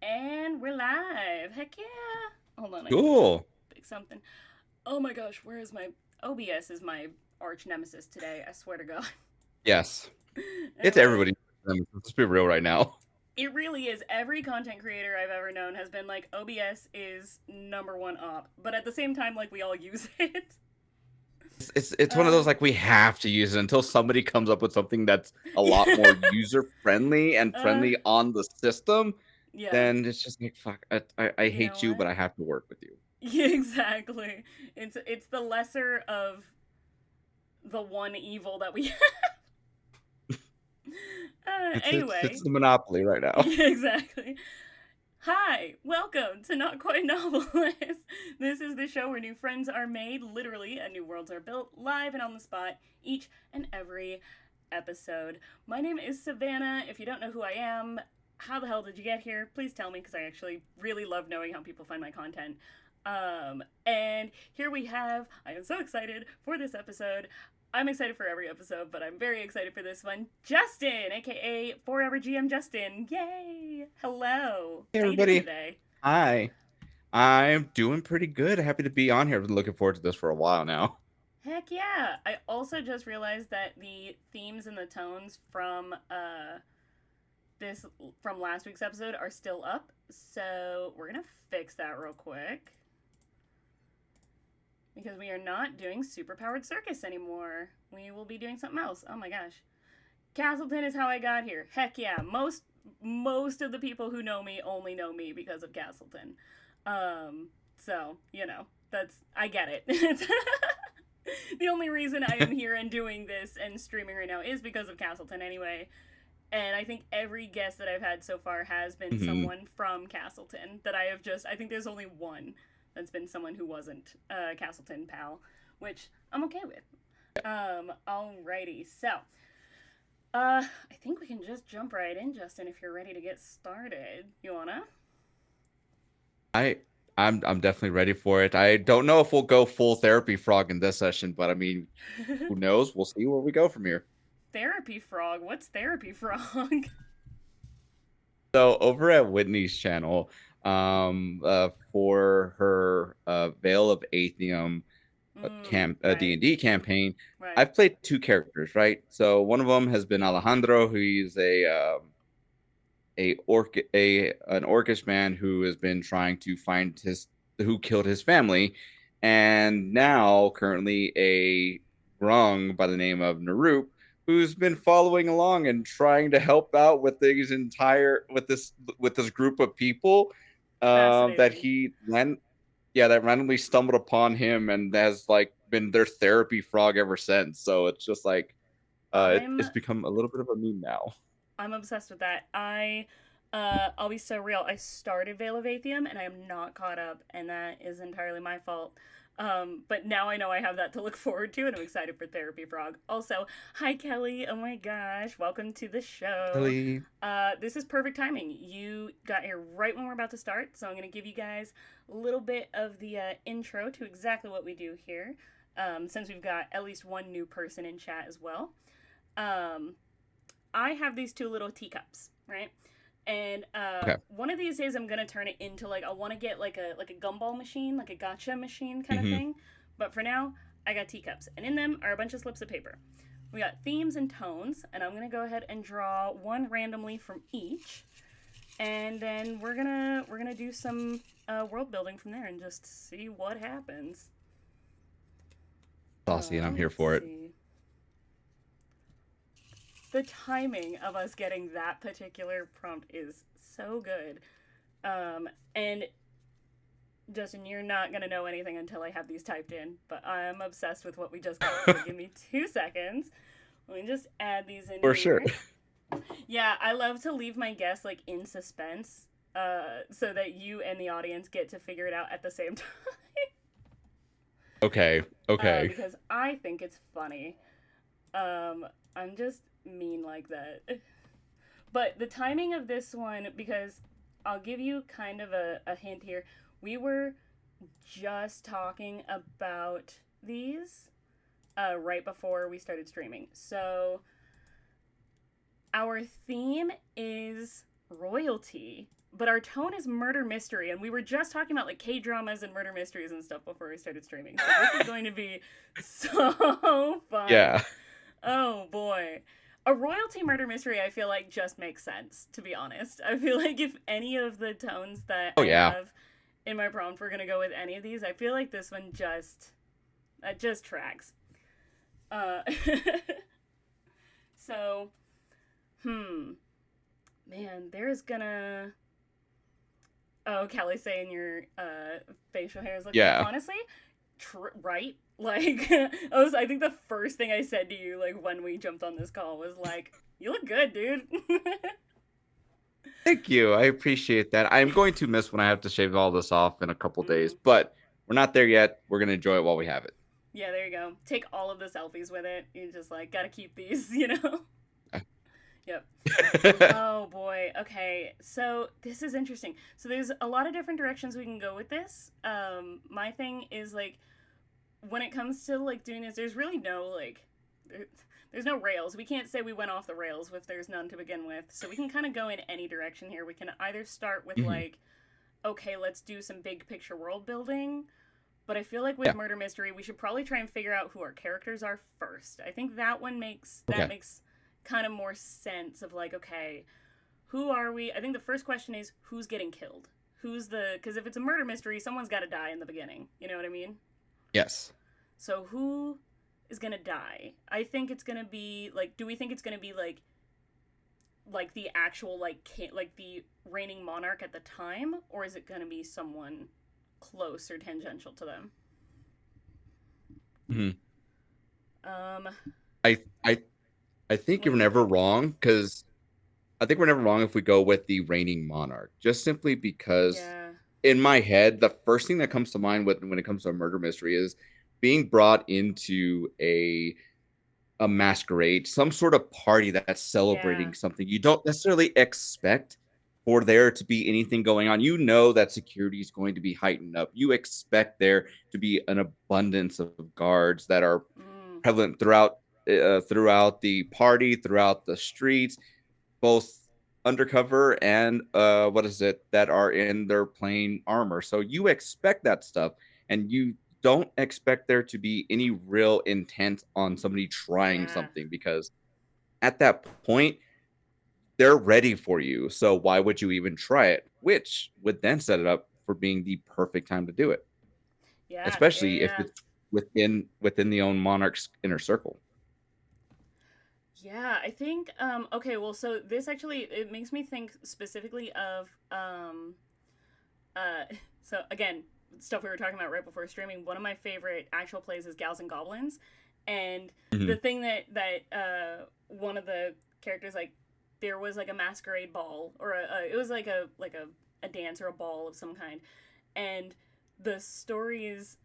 And we're live. Heck yeah. Hold on, I need to Cool. pick something. Oh my gosh, where is my OBS is my arch nemesis today, I swear to God. Yes. It's Anyway, everybody. Let's be real right now. it really is. Every content creator I've ever known has been like, OBS is number one op. But at the same time, like, we all use it. It's one of Uh, those like we have to use it until somebody comes up with something that's a lot more user friendly and uh, friendly on the system. yeah. Then it's just like fuck. I You know hate you, but what? I have to work with you. Yeah, exactly. It's the lesser of the one evil that we It's anyway. the monopoly right now. Yeah, exactly. Hi, welcome to Not Quite Novelist. This is the show where new friends are made, literally, and new worlds are built live and on the spot each and every episode. My name is Savannah. If you don't know who I am, how the hell did you get here? Please tell me because I actually really love knowing how people find my content. And here we have, I am so excited for this episode. I'm excited for every episode, but I'm very excited for this one. Justin, aka Forever GM Justin. Yay! Hello. Hey How you doing everybody. today? Hi. I'm doing pretty good. Happy to be on here. Been looking forward to this for a while now. Heck yeah! I also just realized that the themes and the tones from this from last week's episode are still up, so we're gonna fix that real quick because we are not doing superpowered circus anymore. We will be doing something else. Oh my gosh. Castleton is how I got here. Heck yeah. Most of the people who know me only know me because of Castleton. So, that's I get it. The only reason I am here and doing this and streaming right now is because of Castleton anyway. And I think every guest that I've had so far has been hmm someone from Castleton that I think there's only one that's been someone who wasn't a Castleton pal, which I'm okay with. Alrighty. So, I think we can just jump right in, Justin, if you're ready to get started. You wanna? I I'm definitely ready for it. I don't know if we'll go full therapy frog in this session, but I mean, who knows? We'll see where we go from here. Therapy frog? What's therapy frog? So over at Whitney's channel, for her Veil of Atheum Right, D&D campaign, right. I've played two characters, right? So one of them has been Alejandro, who's an orcish man who has been trying to find his who killed his family, and now currently a grung by the name of Narup, who's been following along and trying to help out with this group of people that Fascinating. that randomly stumbled upon him and has like been their therapy frog ever since. So it's just like I'm it's become a little bit of a meme now. I'm obsessed with that. I'll be so real. I started Veil of Atheum and I am not caught up, and that is entirely my fault. But now I know I have that to look forward to, and I'm excited for Therapy Frog. Also, hi Kelly. Oh my gosh, welcome to the show. Kelly. This is perfect timing. You got here right when we're about to start, so I'm gonna give you guys a little bit of the intro to exactly what we do here. Since we've got at least one new person in chat as well. Um, I have these two little teacups, right? And Okay. one of these days I'm gonna turn it into like I want to get like a gumball machine, like a gotcha machine kind of hmm thing. But for now, I got teacups, and in them are a bunch of slips of paper. We got themes and tones, and I'm gonna go ahead and draw one randomly from each, and then we're gonna do some world building from there and just see what happens. Saucy, and I'm here Let's for it. see. The timing of us getting that particular prompt is so good. And Justin, you're not gonna know anything until I have these typed in, but I'm obsessed with what we just got. So give me 2 seconds. Let me just add these in For sure. here. Yeah, I love to leave my guests like in suspense, so that you and the audience get to figure it out at the same time. Okay. Okay. Because I think it's funny. I'm just mean like that. But the timing of this one, because I'll give you kind of a hint here. We were just talking about these right before we started streaming. So our theme is royalty, but our tone is murder mystery, and we were just talking about like K dramas and murder mysteries and stuff before we started streaming. So this is going to be so fun. Yeah. Oh boy. A royalty murder mystery, I feel like just makes sense, to be honest. I feel like if any of the tones that Oh I yeah. have in my prompt were gonna go with any of these, I feel like this one just tracks. Uh so man, there's gonna oh, Kelly saying your facial hairs look good. Yeah. Honestly, right? Like, I think the first thing I said to you, like, when we jumped on this call was like, you look good, dude. Thank you. I appreciate that. I'm going to miss when I have to shave all this off in a couple days, Mm. but we're not there yet. We're gonna enjoy it while we have it. Yeah, there you go. Take all of the selfies with it. You just, like, gotta keep these, you know? Yep. Oh boy. Okay. So this is interesting. So there's a lot of different directions we can go with this. My thing is like when it comes to like doing this, there's really no like there's no rails. We can't say we went off the rails if there's none to begin with. So we can kind of go in any direction here. We can either start with Mhm. like, okay, let's do some big picture world building. But I feel like with Yeah. murder mystery, we should probably try and figure out who our characters are first. I think that one makes Okay. kind of more sense of like, okay, who are we? I think the first question is who's getting killed? Who's the because if it's a murder mystery, someone's got to die in the beginning. You know what I mean? Yes. So who is gonna die? I think it's gonna be like. Do we think it's gonna be like the actual like the reigning monarch at the time, or is it gonna be someone close or tangential to them? hmm Um, I I I think what you're do you never think? wrong because I think we're never wrong if we go with the reigning monarch, just simply because Yeah, in my head, the first thing that comes to mind when it comes to a murder mystery is being brought into a masquerade, some sort of party that's yeah, celebrating something you don't necessarily expect for there to be anything going on. You know that security is going to be heightened up. You expect there to be an abundance of guards that are mm, prevalent throughout the party, throughout the streets, both undercover and what is it that are in their plain armor. So you expect that stuff, and you don't expect there to be any real intent on somebody trying yeah. something because at that point they're ready for you. So why would you even try it? Which would then set it up for being the perfect time to do it, Yeah, yeah, especially if yeah. it's within the own monarch's inner circle. Yeah, I think okay, well so this actually it makes me think specifically of uh so again, stuff we were talking about right before streaming. One of my favorite actual plays is Gals and Goblins. And the Mhm. thing that one of the characters like there was like a masquerade ball or it was like a dance or a ball of some kind. And the stories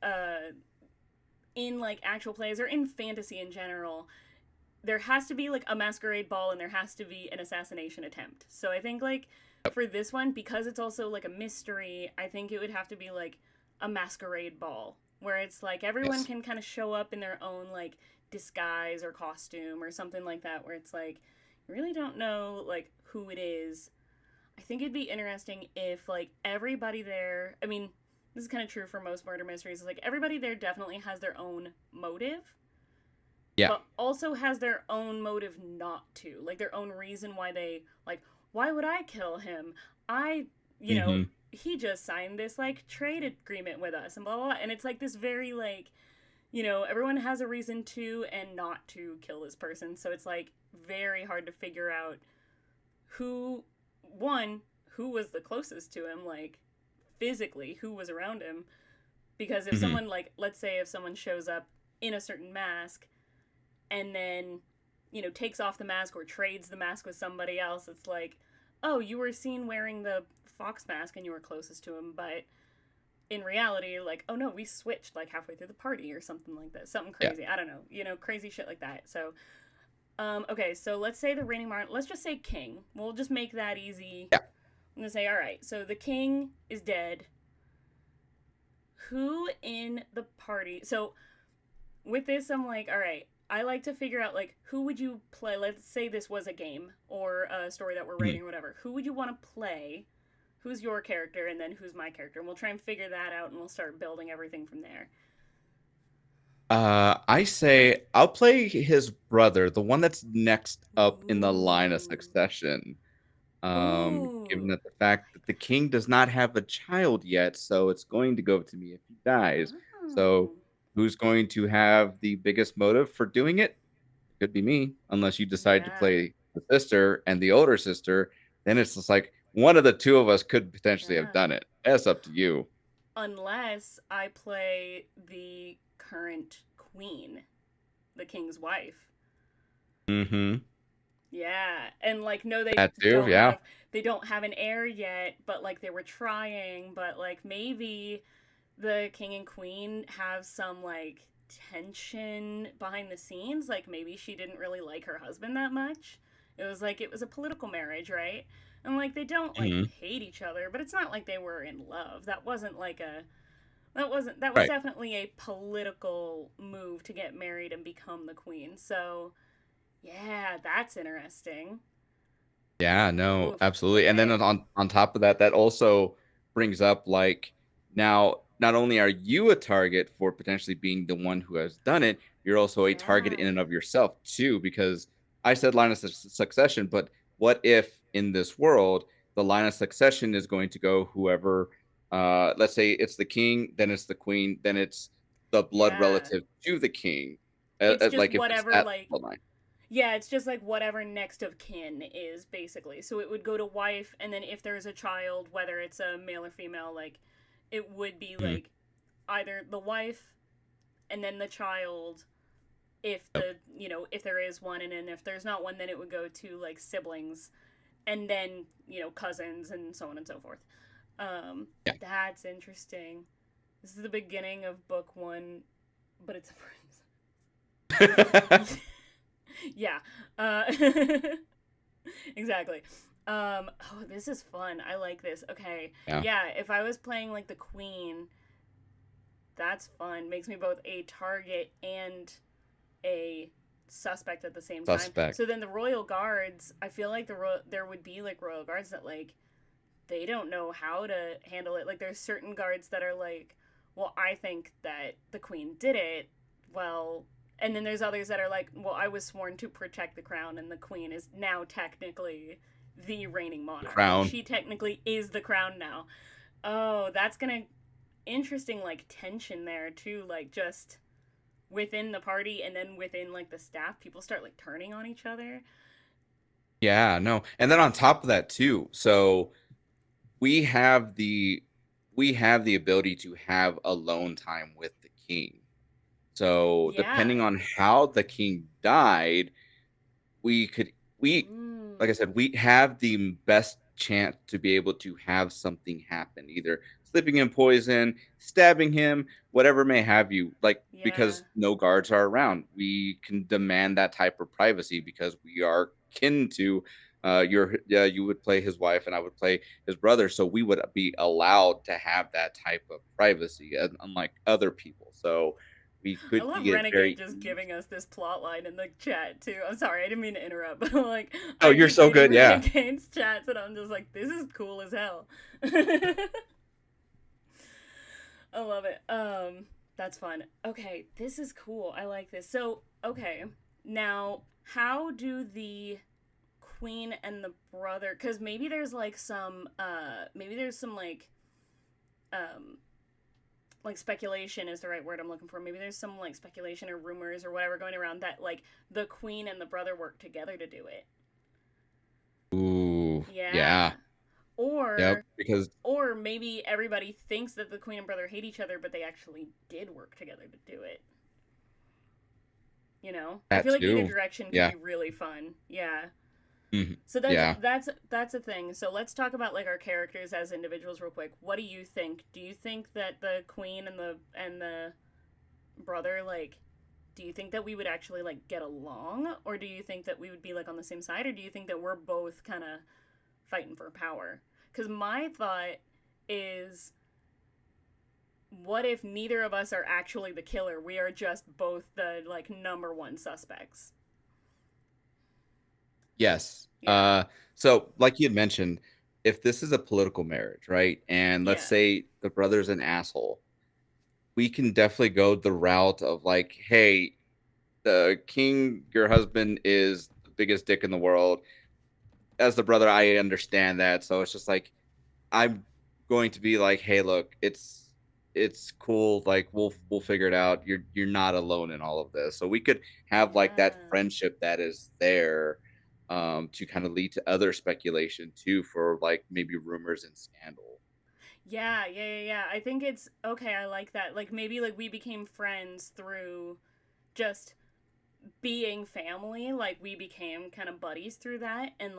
in like actual plays or in fantasy in general there has to be like a masquerade ball and there has to be an assassination attempt. So I think like for this one, because it's also like a mystery, I think it would have to be like a masquerade ball where it's like everyone Yes. can kind of show up in their own like disguise or costume or something like that where it's like you really don't know like who it is. I think it'd be interesting if like everybody there, I mean, this is kind of true for most murder mysteries, is like everybody there definitely has their own motive Yeah. but also has their own motive not to. Like their own reason why they like why would I kill him? I, you know, hmm he just signed this like trade agreement with us and blah blah blah. And it's like this very like, you know, everyone has a reason to and not to kill this person. So it's like very hard to figure out who one who was the closest to him like physically who was around him because if hmm someone like let's say if someone shows up in a certain mask and then you know takes off the mask or trades the mask with somebody else it's like oh you were seen wearing the fox mask and you were closest to him but in reality like oh no we switched like halfway through the party or something like that something Yeah. crazy I don't know you know crazy shit like that so okay so let's say the reigning monarch let's just say king we'll just make that easy Yeah. I'm gonna say all right so the king is dead who in the party so with this I'm like all right I like to figure out like who would you play. Let's say this was a game or a story that we're Mhm. writing or whatever. Who would you want to play? Who's your character, and then who's my character? And we'll try and figure that out, and we'll start building everything from there. I say I'll play his brother, the one that's next up in the line of Ooh, succession. Given ooh, that the fact that the king does not have a child yet, so it's going to go to me if he dies. So oh, who's going to have the biggest motive for doing it? Could be me, unless you decide to yeah, play the sister and the older sister. Then it's just like one of the two of us could potentially have yeah. done it. That's up to you. Unless I play the current queen, the king's wife. Mm-hmm. Yeah, and like no, they That too, don't yeah. have an heir yet, but like they were trying, but like maybe the king and queen have some like tension behind the scenes, like maybe she didn't really like her husband that much. It was a political marriage, right? And like they don't like Mhm. hate each other, but it's not like they were in love. That was Right. definitely a political move to get married and become the queen. So, yeah, that's interesting. Yeah, no, Oof. absolutely. And then Okay. on top of that, that also brings up like now not only are you a target for potentially being the one who has done it, you're also a target Yeah. in and of yourself too, because I said line of succession, but what if in this world the line of succession is going to go whoever let's say it's the king, then it's the queen, then it's the blood Yeah. relative to the king. It's just Like if it's whatever that like line. yeah, it's just like whatever next of kin is basically. So it would go to wife, and then if there's a child, whether it's a male or female, like it would be Mhm. like either the wife and then the child if Yep. if there is one, and then if there's not one, then it would go to like siblings, and then cousins and so on and so forth. Yeah. That's interesting. This is the beginning of book one, but it's a prince. Yeah. uh exactly. Oh, this is fun. I like this. Okay. Yeah. Yeah, if I was playing like the queen, that's fun. Makes me both a target and a suspect at the same time. Suspect. So then the royal guards, I feel like there would be like royal guards that like they don't know how to handle it. Like there's certain guards that are like, well, I think that the queen did it. Well, and then there's others that are like, well, I was sworn to protect the crown, and the queen is now technically the reigning monarch. Like Crown. she technically is the crown now. Oh, that's gonna interesting like tension there too. Like just within the party and then within like the staff, people start like turning on each other. Yeah, no. And then on top of that too, so we have the we have the ability to have alone time with the king. So Yeah. depending on how the king died, we could we like I Mm. said, we have the best chance to be able to have something happen, either slipping in poison, stabbing him, whatever may have you. Like Yeah. because no guards are around, we can demand that type of privacy because we are kin to your you would play his wife and I would play his brother, so we would be allowed to have that type of privacy, unlike other people. So we I could love get Renegade very just giving us this plot line in the chat too. I'm sorry, I didn't mean to interrupt, but like oh, I you're keep so reading good, yeah. Renegade's chats and I'm just like, this is cool as hell. I love it. That's fun. Okay, this is cool. I like this. So, okay. Now, how do the queen and the brother, cuz maybe there's some um like speculation is the right word I'm looking for. Maybe there's some like speculation or rumors or whatever going around that like the queen and the brother work together to do it. Ooh, Yeah. yeah. Yep, Or because maybe everybody thinks that the queen and brother hate each other, but they actually did work together to do it. I that feel like either too. direction could Yeah. be really fun. Yeah. Mhm. So Yeah. that's a thing. So let's talk about like our characters as individuals real quick. What do you think? Do you think that the queen and the brother like do you think that we would actually like get along, or do you think that we would be like on the same side, or do you think that we're both kind of fighting for power? Cuz my thought is what if neither of us are actually the killer? We are just both the like number one suspects. Yes. Yeah. So like you had mentioned, if this is a political marriage, right? And let's Yeah. say the brother's an asshole, we can definitely go the route of like, hey, the king, your husband is the biggest dick in the world. As the brother, I understand that. So it's just like I'm going to be like, hey, look, it's cool. Like we'll figure it out. You're not alone in all of this. So we could have like that Yeah. friendship that is there to kind of lead to other speculation too for like maybe rumors and scandal. Yeah, yeah, yeah, yeah. I think it's okay. I like that. Like maybe like we became friends through just being family. Like we became kind of buddies through that, and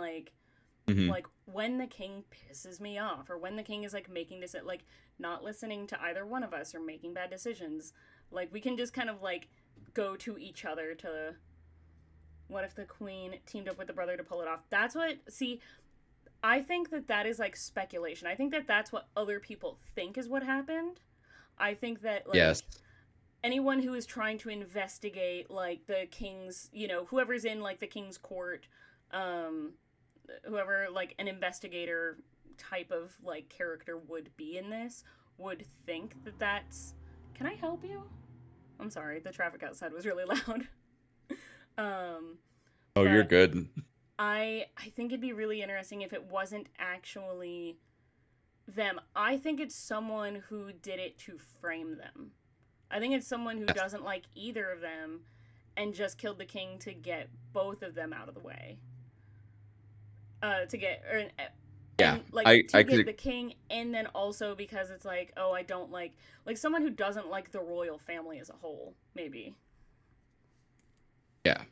Hmm. like when the king pisses me off, or when the king is like making this like not listening to either one of us or making bad decisions, like we can just kind of like go to each other to. What if the queen teamed up with the brother to pull it off? That's what. See, I think that that is like speculation. I think that that's what other people think is what happened. I think that Yes. like anyone who is trying to investigate like the king's, whoever's in like the king's court, um whoever like an investigator type of like character would be in this would think that that's. Can I help you? I'm sorry, the traffic outside was really loud. um Oh, you're but good. I think it'd be really interesting if it wasn't actually them. I think it's someone who did it to frame them. I think it's someone who Yes. doesn't like either of them and just killed the king to get both of them out of the way. To get Yeah. and like I to get could. the king, and then also because it's like, oh, I don't like someone who doesn't like the royal family as a whole. Maybe. Yeah.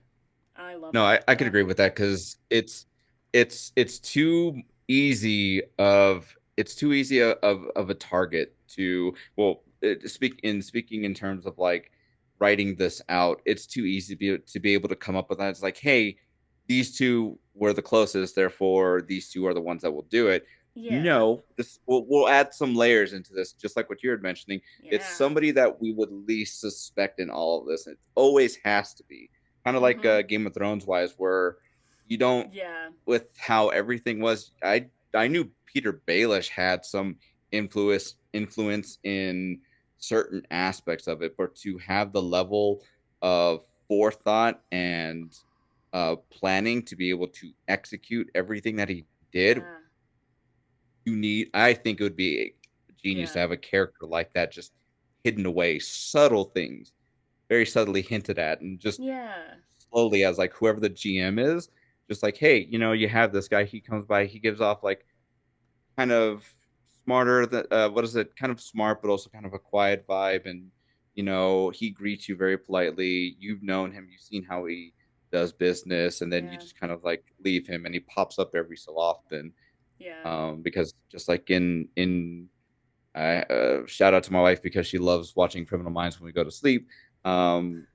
I love No, that. I could Yeah. agree with that because it's too easy of a target to speaking in terms of like writing this out. It's too easy to be able to come up with that. It's like, hey, these two were the closest, therefore these two are the ones that will do it. Yeah. No, this we'll add some layers into this, just like what you're mentioning. It's Yeah. somebody that we would least suspect in all of this. It always has to be kind of like Mhm. Game of Thrones wise, where you don't Yeah. with how everything was. I knew Peter Baelish had some influence in certain aspects of it, but to have the level of forethought and planning to be able to execute everything that he did, Yeah. I think it would be a genius Yeah. to have a character like that just hidden away, subtle things, very subtly hinted at, and just Yeah. slowly as like whoever the GM is, just like, hey, you have this guy, he comes by, he gives off like kind of smarter that what is it? Kind of smart, but also kind of a quiet vibe. And he greets you very politely. You've known him, you've seen how he does business, and then you Yeah. just kind of like leave him and he pops up every so often. Yeah. Because just like in shout out to my wife because she loves watching Criminal Minds when we go to sleep. Um,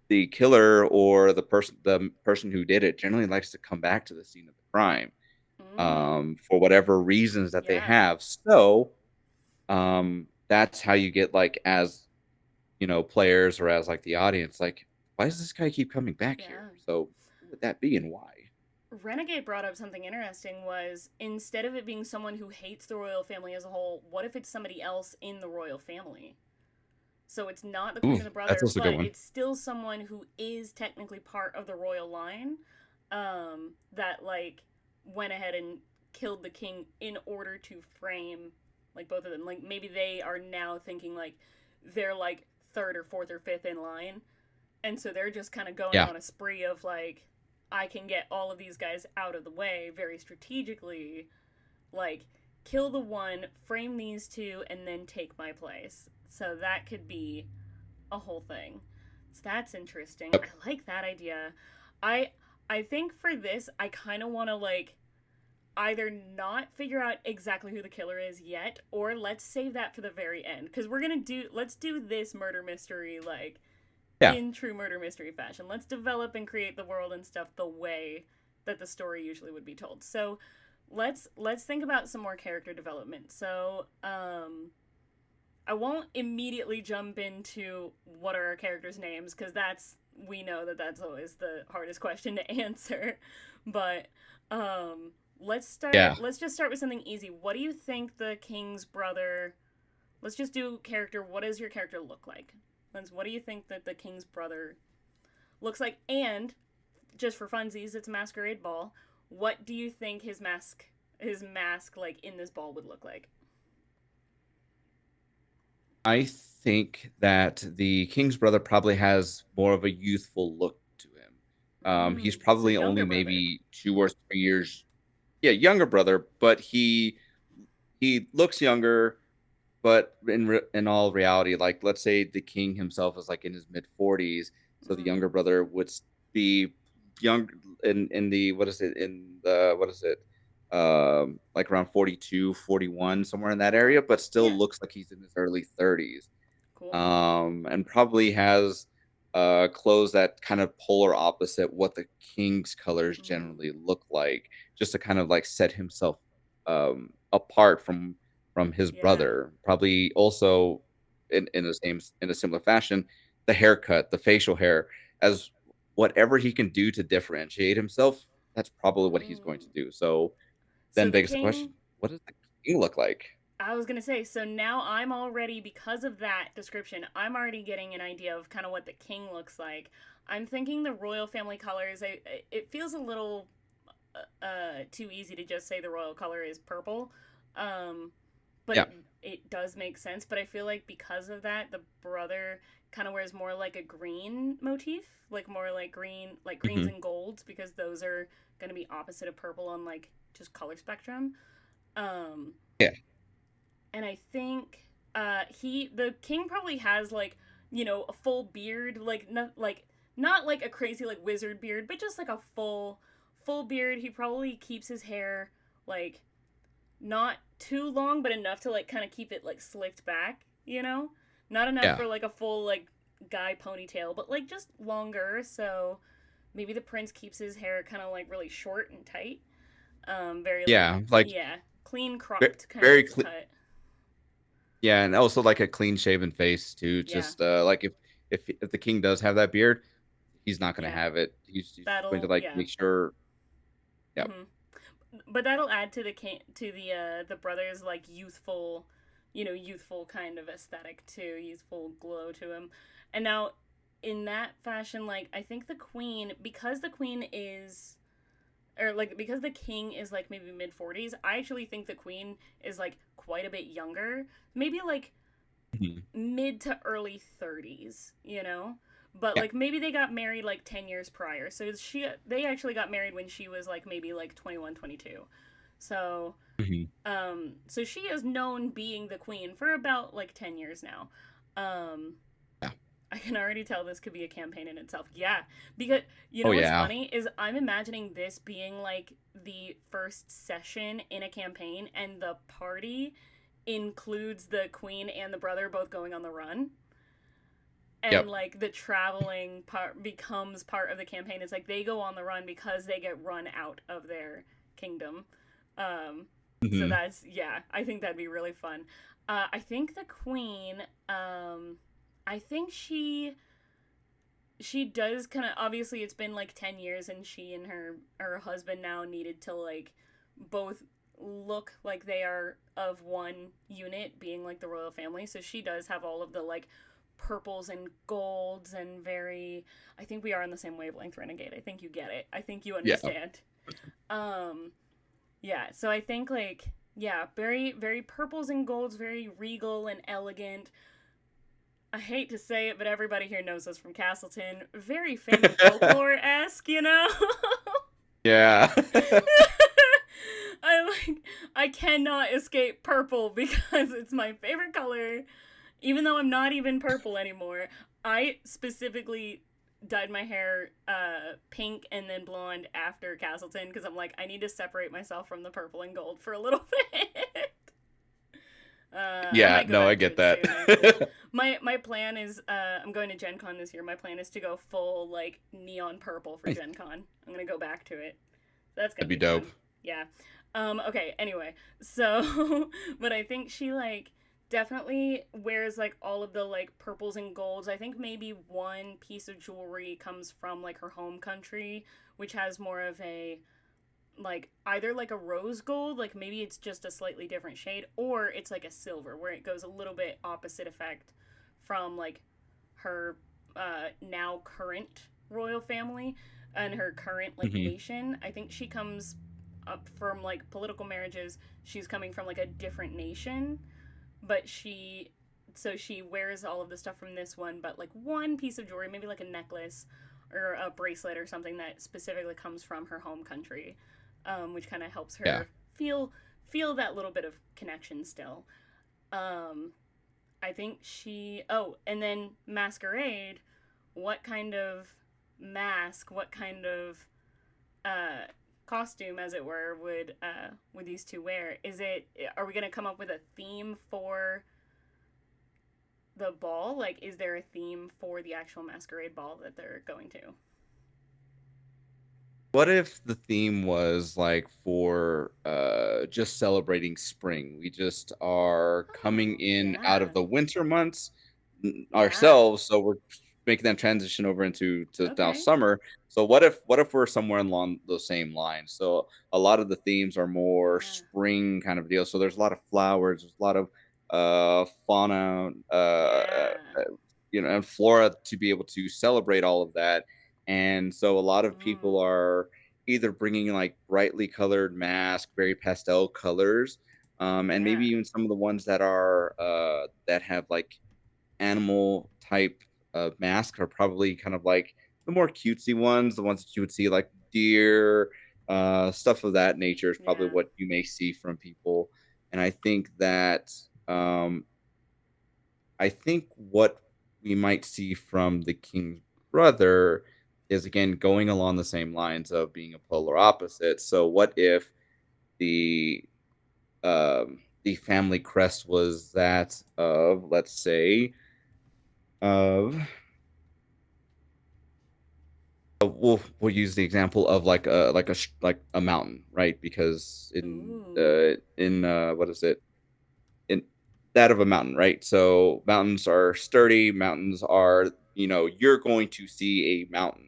the killer or the person who did it generally likes to come back to the scene of the crime Mm. for whatever reasons that they Yeah. have. So that's how you get like as players or as like the audience, like, why does this guy keep coming back here? Yeah. So who would that be and why? Renegade brought up something interesting was instead of it being someone who hates the royal family as a whole, what if it's somebody else in the royal family? So it's not the Ooh, queen and the that's brother, also a good but one. it's still someone who is technically part of the royal line, that like went ahead and killed the king in order to frame like both of them. Like maybe they are now thinking like they're like third or fourth or fifth in line, and so they're just kind of going Yeah. on a spree of like, I can get all of these guys out of the way very strategically, like kill the one, frame these two, and then take my place. So that could be a whole thing. So that's interesting. Yep. I like that idea. I I think for this I kind of want to like either not figure out exactly who the killer is yet, or let's save that for the very end because let's do this murder mystery like Yeah. in true murder mystery fashion. Let's develop and create the world and stuff the way that the story usually would be told. So let's think about some more character development. So I won't immediately jump into what are our characters' names because we know that that's always the hardest question to answer. But um, let's start. Yeah. Let's just start with something easy. What do you think the king's brother? Let's just do character. What does your character look like? What do you think that the king's brother looks like? And just for funsies, it's a masquerade ball. What do you think his mask like in this ball would look like? I think that the king's brother probably has more of a youthful look to him. He's So probably only younger brother. maybe 2 or 3 years, yeah, younger brother, but he looks younger. But in all reality, like let's say the king himself is like in his mid 40s, so the Mm-hmm. younger brother would be young in the what is it in the what is it like around 42, 41, somewhere in that Okay. area, but still Yeah. looks like he's in his early 30s, Cool. and probably has clothes that kind of polar opposite what the king's colors Mm. generally look like, just to kind of like set himself apart from his Yeah. brother. Probably also in a similar fashion, the haircut, the facial hair, as whatever he can do to differentiate himself. That's probably what he's going to Mm. do. So So then the begs the question: king. what does the king look like? I was gonna say. So now I'm already because of that description. I'm already getting an idea of kind of what the king looks like. I'm thinking the royal family colors. It feels a little too easy to just say the royal color is purple. Um, but Yeah. it does make sense. But I feel like because of that, the brother kind of wears more like a green motif, like more like greens Hmm. and golds, because those are gonna be opposite of purple on like just color spectrum. Um, Yeah. and I think the king probably has like a full beard, not like a crazy like wizard beard, but just like a full beard. He probably keeps his hair like not too long, but enough to like kind of keep it like slicked back, Not enough Yeah. for like a full like guy ponytail, but like just longer. So maybe the prince keeps his hair kind of like really short and tight. Very like Yeah. Like yeah, clean ve- cropped kind very of clean. cut. Yeah, and also like a clean shaven face too. Yeah, Just like if the king does have that beard, he's not going to yeah. have it. He's going to That'll like yeah. make sure. Yep. hmm But that'll add to the brothers like youthful kind of aesthetic too, youthful glow to him. And now in that fashion, like I think the queen, because the queen is or like because the king is like maybe mid 40s, I actually think the queen is like quite a bit younger, maybe like Mhm. mid to early 30s, But Yeah. like maybe they got married like 10 years prior. So they actually got married when she was like maybe like 21, 22. So Hmm. so she is known being the queen for about like 10 years now. Um Yeah. I can already tell this could be a campaign in itself. Yeah, because Oh what's yeah. funny is I'm imagining this being like the first session in a campaign, and the party includes the queen and the brother both going on the run, and Yep. like the traveling part becomes part of the campaign. It's like they go on the run because they get run out of their kingdom. Um, so Hmm. that's yeah, I think that'd be really fun. I think the queen. I think she does kind of obviously it's been like 10 years, and she and her husband now needed to like both look like they are of one unit, being like the royal family. So she does have all of the like purples and golds and very I think we are on the same wavelength, Renegade. I think you get it. I think you Yeah. understand. um yeah, so I think like yeah, very very purples and golds, very regal and elegant. I hate to say it, but everybody here knows us from Castleton. Very fame and folklore esque, Yeah. I like I cannot escape purple because it's my favorite color, even though I'm not even purple anymore. I specifically dyed my hair pink and then blonde after Castleton because I'm like I need to separate myself from the purple and gold for a little bit. I Yeah. might go No, I back to get it soon, actually. that. My plan is I'm going to Gen Con this year. My plan is to go full like neon purple for Nice. Gen Con. I'm gonna go back to it. That's gonna That'd be be dope. fun. Yeah. Okay, anyway. So but I think she like definitely wears like all of the like purples and golds. I think maybe one piece of jewelry comes from like her home country, which has more of a like either like a rose gold, like maybe it's just a slightly different shade, or it's like a silver where it goes a little bit opposite effect from like her now current royal family and her current like Hmm. nation. I think she comes up from like political marriages. She's coming from like a different nation, but she wears all of the stuff from this one, but like one piece of jewelry, maybe like a necklace or a bracelet or something that specifically comes from her home country, which kind of helps Yeah. her feel that little bit of connection still. Um, I think she. Oh, and then masquerade. What kind of mask? What kind of uh, costume, as it were, would these two wear? Is it? Are we gonna come up with a theme for the ball? Like, is there a theme for the actual masquerade ball that they're going to? What if the theme was like for just celebrating spring? We just are coming Oh, in out yeah, of the winter months yeah. ourselves, so we're making that transition over into to now Okay, summer. So what if we're somewhere along those same lines? So a lot of the themes are more yeah, spring kind of deal. So there's a lot of flowers, there's a lot of fauna, yeah. and flora to be able to celebrate all of that. And so a lot of people Mm, are either bringing like brightly colored masks, very pastel colors, and maybe yeah, even some of the ones that are that have like animal type masks are probably kind of like the more cutesy ones, the ones that you would see like deer, stuff of that nature is probably yeah. what you may see from people. And um, I think what we might see from the king's brother is again going along the same lines of being a polar opposite. So what if the family crest was that of, let's say, of we'll use the example of like a mountain, right? Because Ooh, in what is it? In that of a mountain, right? So mountains are sturdy. Mountains are, you're going to see a mountain,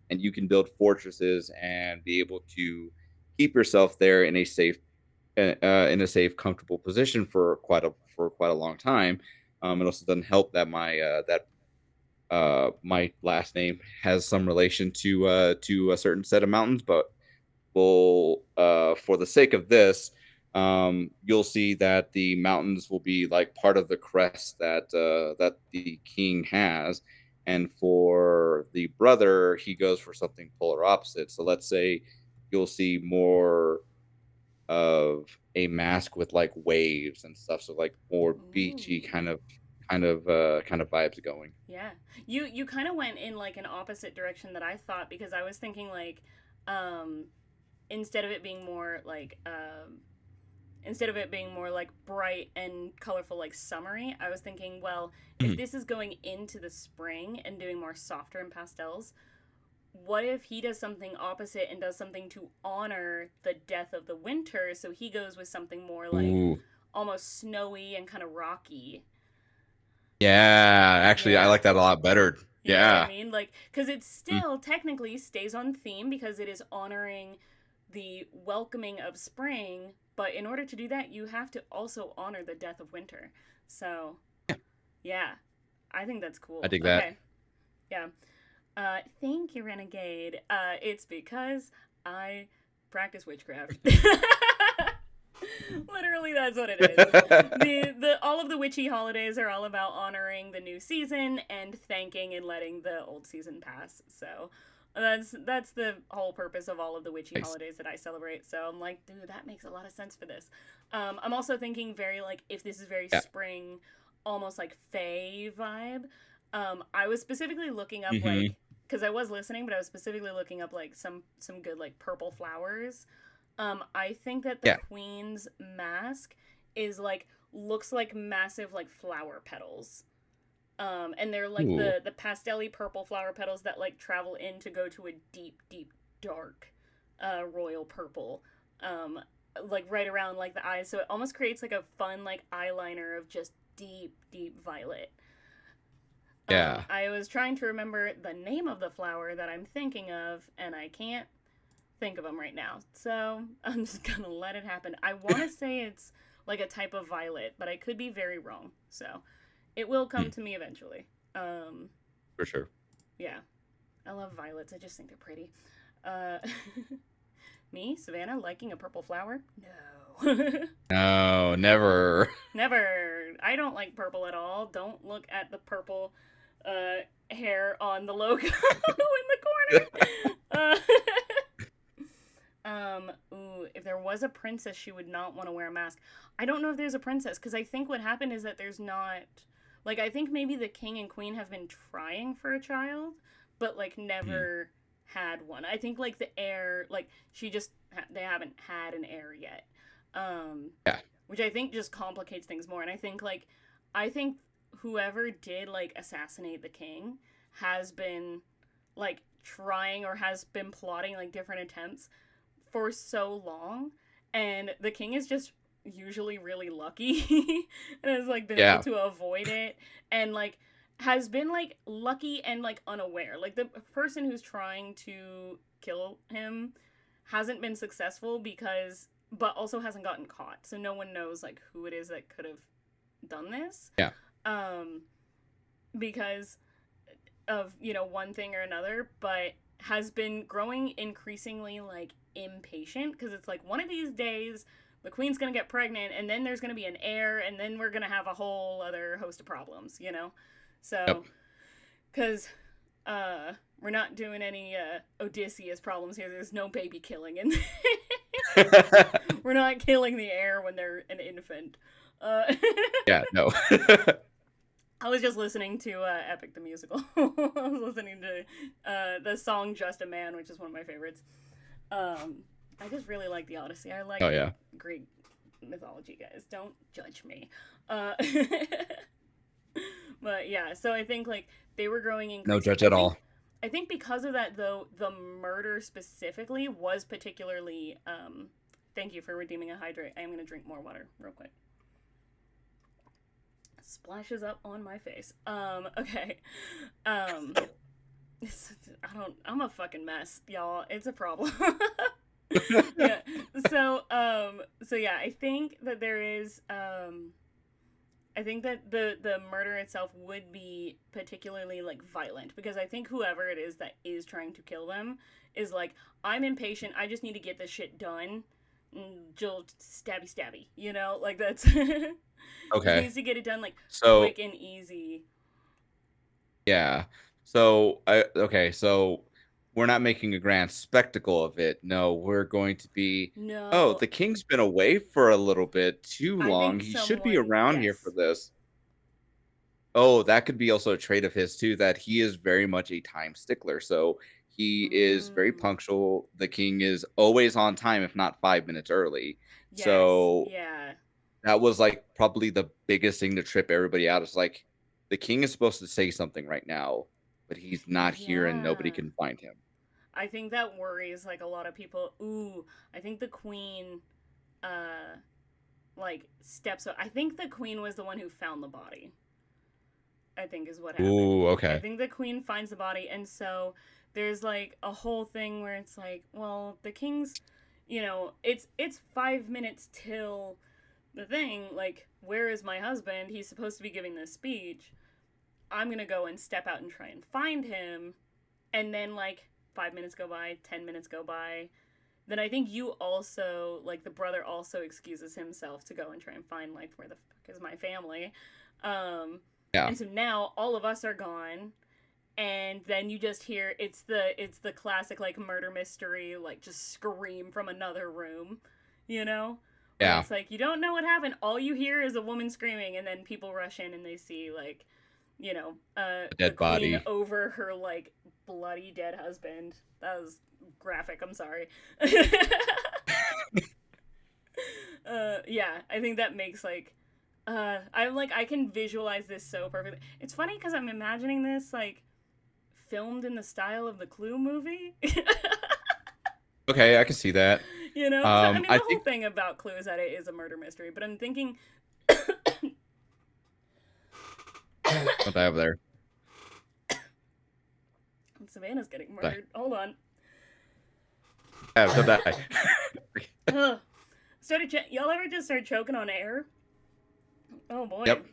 and you can build fortresses and be able to keep yourself there in a safe, comfortable position for quite a long time. It also doesn't help that my last name has some relation to a certain set of mountains, but will for the sake of this, you'll see that the mountains will be like part of the crest that the king has. And for the brother, he goes for something polar opposite. So let's say you'll see more of a mask with like waves and stuff, so like more beachy ooh. kind of vibes going. Yeah. You kind of went in like an opposite direction that I thought, because I was thinking like um instead of it being more like instead of it being more like bright and colorful like summery, I was thinking, well, if Mhm. this is going into the spring and doing more softer and pastels, what if he does something opposite and does something to honor the death of the winter, so he goes with something more like Ooh. almost snowy and kind of rocky. Yeah, actually, I Yeah. like that a lot better. You know what I Yeah. mean? Like, because it Mm. still technically stays on theme because it is honoring the welcoming of spring, but in order to do that, you have to also honor the death of winter. So, yeah, I think that's I cool. dig that. Okay, yeah. Thank you, Renegade. It's because I practice witchcraft. Literally, that's what it is. The all of the witchy holidays are all about honoring the new season and thanking and letting the old season pass. So that's the whole purpose of all of the witchy Nice. holidays that I celebrate. So I'm like, dude, that makes a lot of sense for this. I'm also thinking very like if this is very Yeah. spring, almost like Fae vibe. I was specifically looking up Mhm. like because I was listening, but I was specifically looking up like some good like purple flowers. I think that the Yeah. queen's mask is like looks like massive like flower petals. And they're like Ooh. the pastelly purple flower petals that like travel in to go to a deep, deep, dark, royal purple. Um, like right around like the eyes, so it almost creates like a fun like eyeliner of just deep, deep violet. Yeah. I was trying to remember the name of the flower that I'm thinking of, and I can't think of them right now. So I'm just gonna let it happen. I want to say it's like a type of violet, but I could be very wrong. So it will come Hmm, to me eventually. Um, for sure. yeah, I love violets. I just think they're pretty. Uh, me, Savannah, liking a purple flower? No. No, never. Never. I don't like purple at all. Don't look at the purple hair on the logo in the corner. Ooh, if there was a princess, she would not want to wear a mask. I don't know if there's a princess, because I think what happened is that there's not. Like, I think maybe the king and queen have been trying for a child, but, like, Hmm, never had one. I think, like, the heir, like, they haven't had an heir yet. Um, yeah. which I think just complicates things more. And I think whoever did like assassinate the king has been like trying or has been plotting like different attempts for so long, and the king is just usually really lucky and has like been able Yeah. to avoid it, and like has been like lucky and like unaware. Like the person who's trying to kill him hasn't been successful because but also hasn't gotten caught. So no one knows like who it is that could have done this. Yeah. Um because of, one thing or another, but has been growing increasingly like impatient because it's like one of these days the queen's going to get pregnant and then there's going to be an heir and then we're going to have a whole other host of problems. Yep. So cuz we're not doing any Odysseus problems here. There's no baby killing and we're not killing the heir when they're an infant. Uh, Yeah, no. I was just listening to Epic the Musical. I was listening to the song Just a Man, which is one of my favorites. I just really like the Odyssey. I like Oh yeah. Greek mythology, guys. Don't judge me. Uh, but yeah, so I think like they were growing No increasing. judge at all. I think because of that though, the murder specifically was particularly. Thank you for redeeming a hydrate. I am gonna drink more water real quick. Splashes up on my face. Okay. Um, I'm a fucking mess, y'all. It's a problem. Yeah. So yeah, I think that there is, I think that the murder itself would be particularly like violent because I think whoever it is that is trying to kill them is like, I'm impatient. I just need to get this shit done. Jill stabby stabby, like that's just Okay. needs to get it done like So quick and easy. yeah. So we're not making a grand spectacle of it. No, we're going to be, oh, No, the king's been away for a little bit too I long. think He should be someone, around here for yes. this. Oh, that could be also a trait of his too, that he is very much a time stickler. So he is very Mm, punctual. The king is always on time, if not 5 minutes early. yes, So yeah, that was like probably the biggest thing to trip everybody out. It's like the king is supposed to say something right now, but he's not here and nobody yeah. can find him. I think that worries like a lot of people. Ooh, I think the queen, uh, like steps up. I think the queen was the one who found the body. I think is what happened. Ooh, I okay. think the queen finds the body, and so there's like a whole thing where it's like, well, the king's, it's 5 minutes till the thing. Like, where is my husband? He's supposed to be giving this speech. I'm gonna go and step out and try and find him, and then like 5 minutes go by, 10 minutes go by. Then I think you also like the brother also excuses himself to go and try and find like where the fuck is my family. Um, Yeah. and so now all of us are gone, and then you just hear it's the classic like murder mystery like just scream from another room, you know, where Yeah. it's like you don't know what happened. All you hear is a woman screaming, and then people rush in and they see like A the dead queen body. over her like bloody dead husband. That was graphic. I'm sorry. Yeah, I think that makes like I'm like I can visualize this so perfectly. It's funny because I'm imagining this like filmed in the style of the Clue movie. Okay, I can see that. Because I mean I the whole think thing about Clue is that it is a murder mystery, but I'm thinking Don't die over there. Savannah's getting Die. murdered. Hold on. Yeah, don't die. Ugh. Y'all ever just start choking on air? Oh boy. Yep.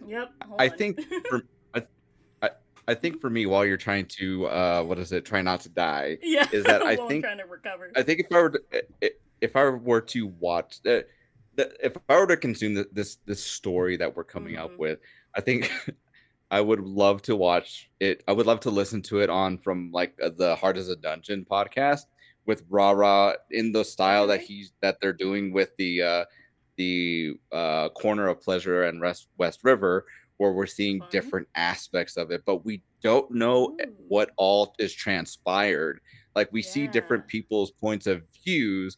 Yep. Hold I on. think for I, I I think for me, while you're trying to what is it, try not to die, Yeah. is that While I'm trying to recover. I think if I were to watch if I were to consume this story that we're coming up Mm-hmm. with, I think I would love to watch it. I would love to listen to it on from like the Heart is a Dungeon podcast with Rara in the style Okay. that they're doing with the corner of pleasure and West River, where we're seeing Fun. different aspects of it, but we don't know Ooh. what all is transpired. Like we see Yeah. different people's points of views,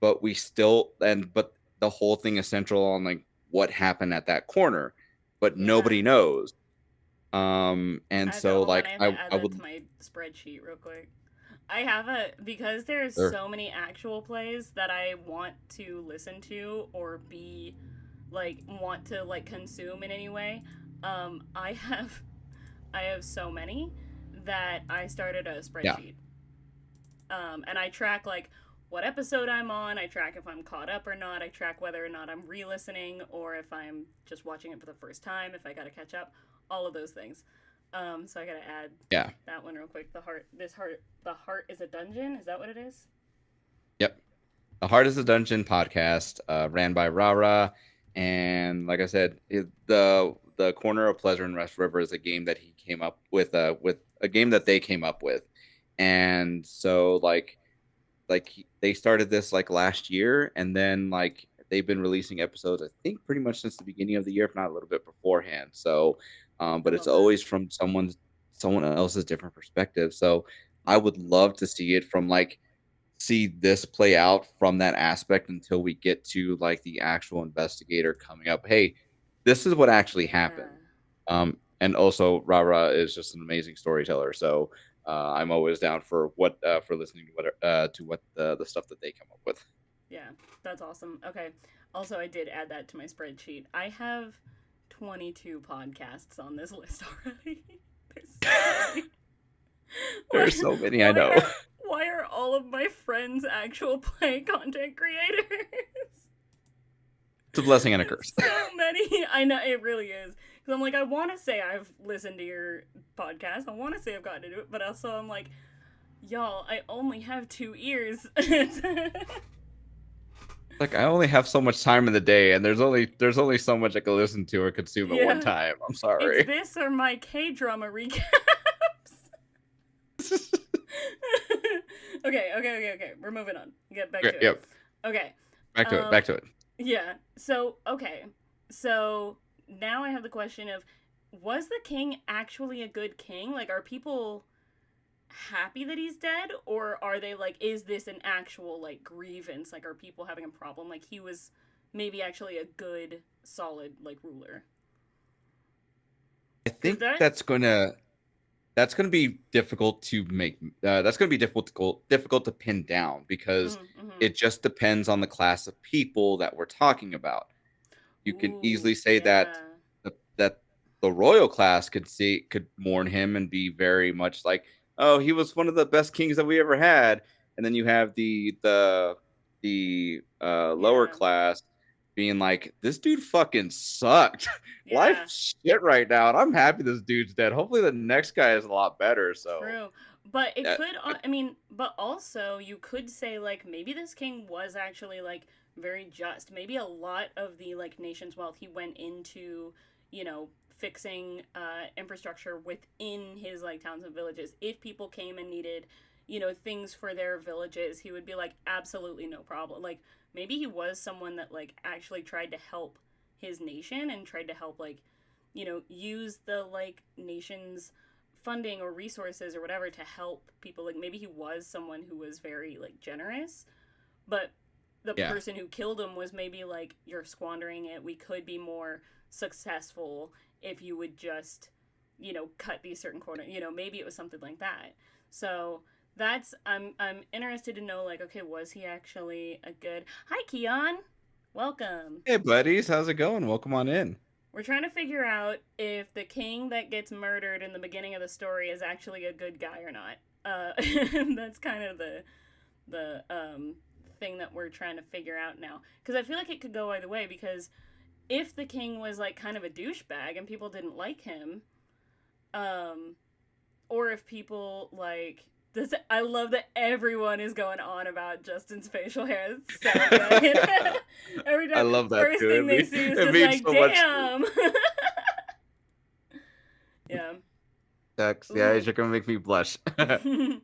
but we still but the whole thing is central on like what happened at that corner, but Yeah. nobody knows. And I have to so hold on. like I have to add I that would to my spreadsheet real quick. I have a because there's there so many actual plays that I want to listen to or be like want to like consume in any way. I have I have so many that I started a yeah. spreadsheet. And I track like what episode I'm on. I track if I'm caught up or not. I track whether or not I'm re-listening or if I'm just watching it for the first time. If I got to catch up, all of those things. So I gotta add Yeah. that one real quick. The heart is a dungeon. Is that what it is? Yep. The Heart is a Dungeon podcast, ran by Rara, and like I said, the Corner of Pleasure and Rest River is a game that he came up with a game that they came up with, and so they started this like last year, and then like they've been releasing episodes I think pretty much since the beginning of the year, if not a little bit beforehand. So, I but it's love that. always from someone else's different perspective. So I would love to see it from like see this play out from that aspect until we get to like the actual investigator coming up. Hey, this is what actually Yeah. happened. And also Rara is just an amazing storyteller. So I'm always down for what for listening to what the stuff that they come up with. Yeah. That's awesome. Okay. Also, I did add that to my spreadsheet. I have 22 podcasts on this list already. There's so many. Why, There's so many I why know. are why are all of my friends actual play content creators? It's a blessing and a It's curse. so many. I know it really is. Because I'm like, I want to say I've listened to your podcast. I want to say I've gotten to do it, but also I'm like, y'all, I only have 2 ears. Like I only have so much time in the day, and there's only so much I can listen to or consume at one Yeah. time. I'm It's sorry. this or my K drama recaps. Okay. We're moving on. Get back Okay, to it. yep. Okay. Back to it. Back to it. Yeah. So, okay. So now I have the question of was the king actually a good king? Like, are people happy that he's dead? Or are they like, is this an actual, like, grievance? Like, are people having a problem? Like, he was maybe actually a good, solid, like, ruler. I Because think that. that's gonna be difficult to make. That's gonna be difficult to pin down because Mm-hmm. it just depends on the class of people that we're talking about. You can Ooh, easily say that yeah. that the royal class could mourn him and be very much like, oh, he was one of the best kings that we ever had. And then you have the lower Yeah. class being like, this dude fucking sucked. Life Yeah. shit right now, and I'm happy this dude's dead. Hopefully the next guy is a lot better. So True. But it uh, could, I mean, but also you could say, like, maybe this king was actually, like, very just. Maybe a lot of the, like, nation's wealth he went into, fixing infrastructure within his, like, towns and villages. If people came and needed, things for their villages, he would be like, absolutely no problem. Like, maybe he was someone that, like, actually tried to help his nation and tried to help, like, use the, like, nation's funding or resources or whatever to help people. Like maybe he was someone who was very like generous, but the yeah, person who killed him was maybe like, you're squandering it. We could be more successful if you would just cut these certain corners. Maybe it was something like that. So that's I'm interested to know, like, okay, was he actually a good. Hi Keon, welcome. hey buddies, how's it going? Welcome on in. We're trying to figure out if the king that gets murdered in the beginning of the story is actually a good guy or not. That's kind of the thing that we're trying to figure out now. Because I feel like it could go either way. Because if the king was like kind of a douchebag and people didn't like him, um, or if people like this, I love that everyone is going on about Justin's facial hair. It's so good. Every I time, love that first too. thing they see is It just means like, so much. damn. Yeah. Text. Yeah, Ooh. you're gonna make me blush. Oh,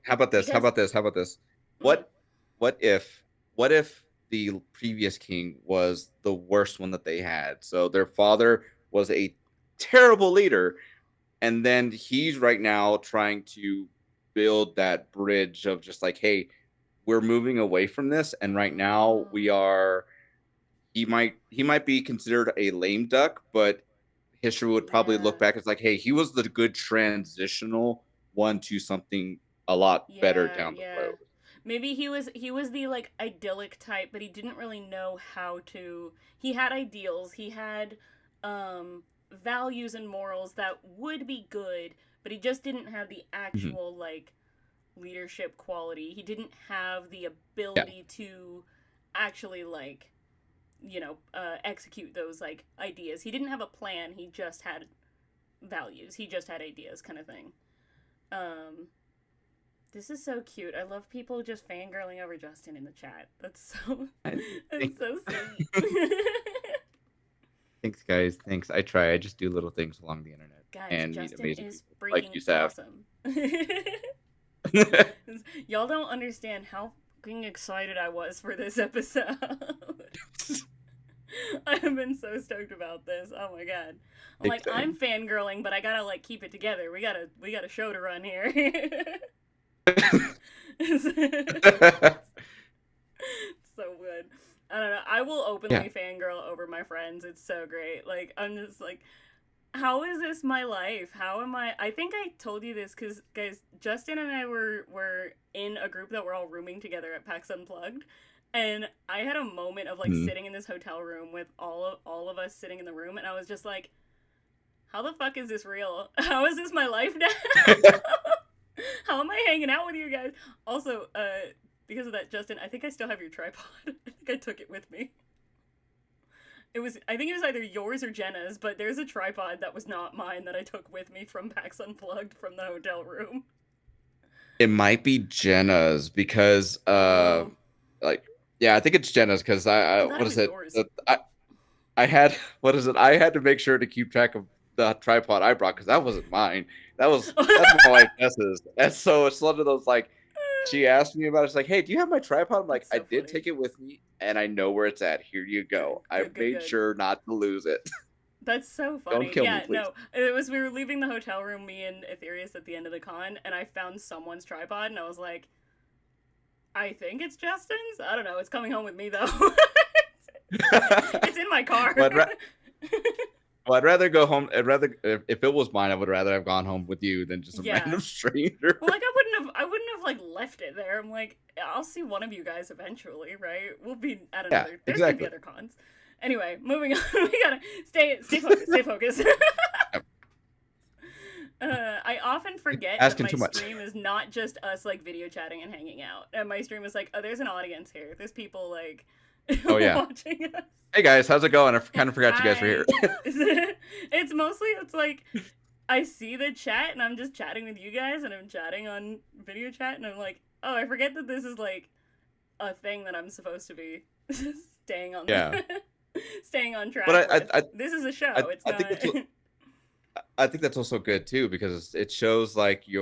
how about You this? How guys. about this? How about this? Mm, What what if what if the previous king was the worst one that they had? So their father was a terrible leader, and then he's right now trying to build that bridge of just like, hey, we're moving away from this, and right now oh. we are. He might be considered a lame duck, but history would probably Yeah. look back as like, hey, he was the good transitional one to something a lot better Yeah, down the yeah. road. Maybe he was the like idyllic type, but he didn't really know how to. He had ideals, he had values and morals that would be good, but he just didn't have the Mhm. actual like leadership quality. He didn't have the Yeah. ability to actually like, execute those like ideas. He didn't have a plan, he just had values. He just had ideas kind of thing. Um this is so cute. I love people just fangirling over Justin in the chat. That's so I that's think so sweet. thanks, guys. Thanks. I try. I just do little things along the internet Guys, and meet Justin amazing is people like freaking you, Sav. awesome. Y'all don't understand how fucking excited I was for this episode. I have been so stoked about this. Oh my god. I'm Big like, I'm time. fangirling, but I gotta like keep it together. We got a show to run here. So good. I don't know. I will Yeah. openly fangirl over my friends. It's so great. Like, I'm just like, how is this my life? How am I? I think I told you this because, guys, Justin and I were in a group that were all rooming together at PAX Unplugged. And I had a moment of like Mhm. sitting in this hotel room with all of us sitting in the room, and I was just like, how the fuck is this real? How is this my life now? How am I hanging out with you guys? Also, because of that, Justin, I think I still have your tripod. I think I took it with me. I think it was either yours or Jenna's, but there's a tripod that was not mine that I took with me from PAX Unplugged from the hotel room. It might be Jenna's because Oh, like yeah, I think it's Jenna's because I I thought what it is was it? yours. I had what is it? I had to make sure to keep track of the tripod I brought because that wasn't mine. That's my wife Jess's. And so it's one of those like she asked me about it. It's like, hey, do you have my tripod? I'm like, That's I so did funny. take it with me and I know where it's at. Here you Good, go. I good, good, made good. sure not to lose it. That's so Don't funny. kill me, Yeah, please. no, it was we were leaving the hotel room, me and Ethereus at the end of the con, and I found someone's tripod, and I was like, I think it's Justin's. I don't know. It's coming home with me though. It's in my car. Well, I'd rather go home. I'd rather if it was mine, I would rather have gone home with you than just a Yeah. random stranger. Well, like I wouldn't have like left it there. I'm like, I'll see one of you guys eventually, right? We'll be at Yeah, another. There's gonna be exactly. other cons. Anyway, moving on. We gotta stay focused. Stay focused. I often forget that Asking my too much. stream is not just us like video chatting and hanging out. And my stream is like, oh, there's an audience here. There's people like Oh yeah. watching us. Hey guys, how's it going? I Yeah, kind of forgot you guys were here. hi. It's like I see the chat and I'm just chatting with you guys and I'm chatting on video chat and I'm like, oh, I forget that this is like a thing that I'm supposed to be staying on Yeah, staying on track but with. This is a show. It's I not. think I think that's also good too because it shows like Yeah.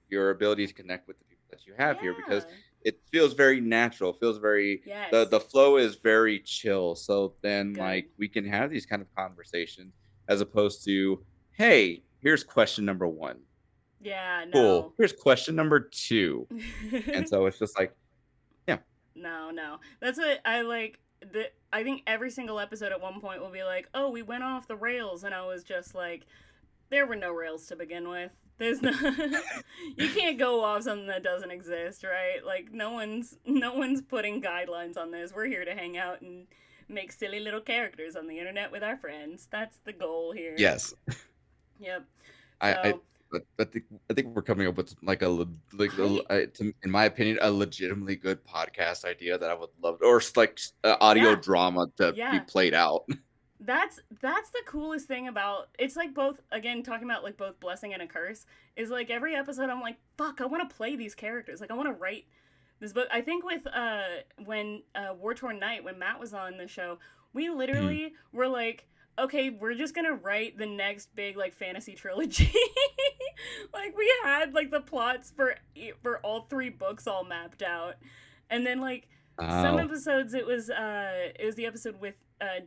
your ability to connect with the people that you have here because Yeah. it feels very natural. It feels very Yes. the flow is very chill. So then Good. like we can have these kind of conversations as opposed to hey, here's question number one. Yeah. Cool. No. Here's question number two. And so it's just like yeah, No, no. That's what I like. I think every single episode at one point will be like, "Oh, we went off the rails," and I was just like, "There were no rails to begin with. There's no. You can't go off something that doesn't exist, right? Like no one's putting guidelines on this. We're here to hang out and Make silly little characters on the internet with our friends. That's the goal here. Yes. Yep. I So I think we're coming up with like I in my opinion, a legitimately good podcast idea that I would love, or like audio yeah, drama to be yeah. played out. That's the coolest thing about it's like both again talking about like both blessing and a curse is like every episode I'm like fuck I want to play these characters like I want to write this book. I think with when War Torn Knight when Matt was on the show we Mhm. literally were like okay we're just gonna write the next big like fantasy trilogy. Like we had like the plots for all three books all mapped out and then like some Oh, episodes it was the episode with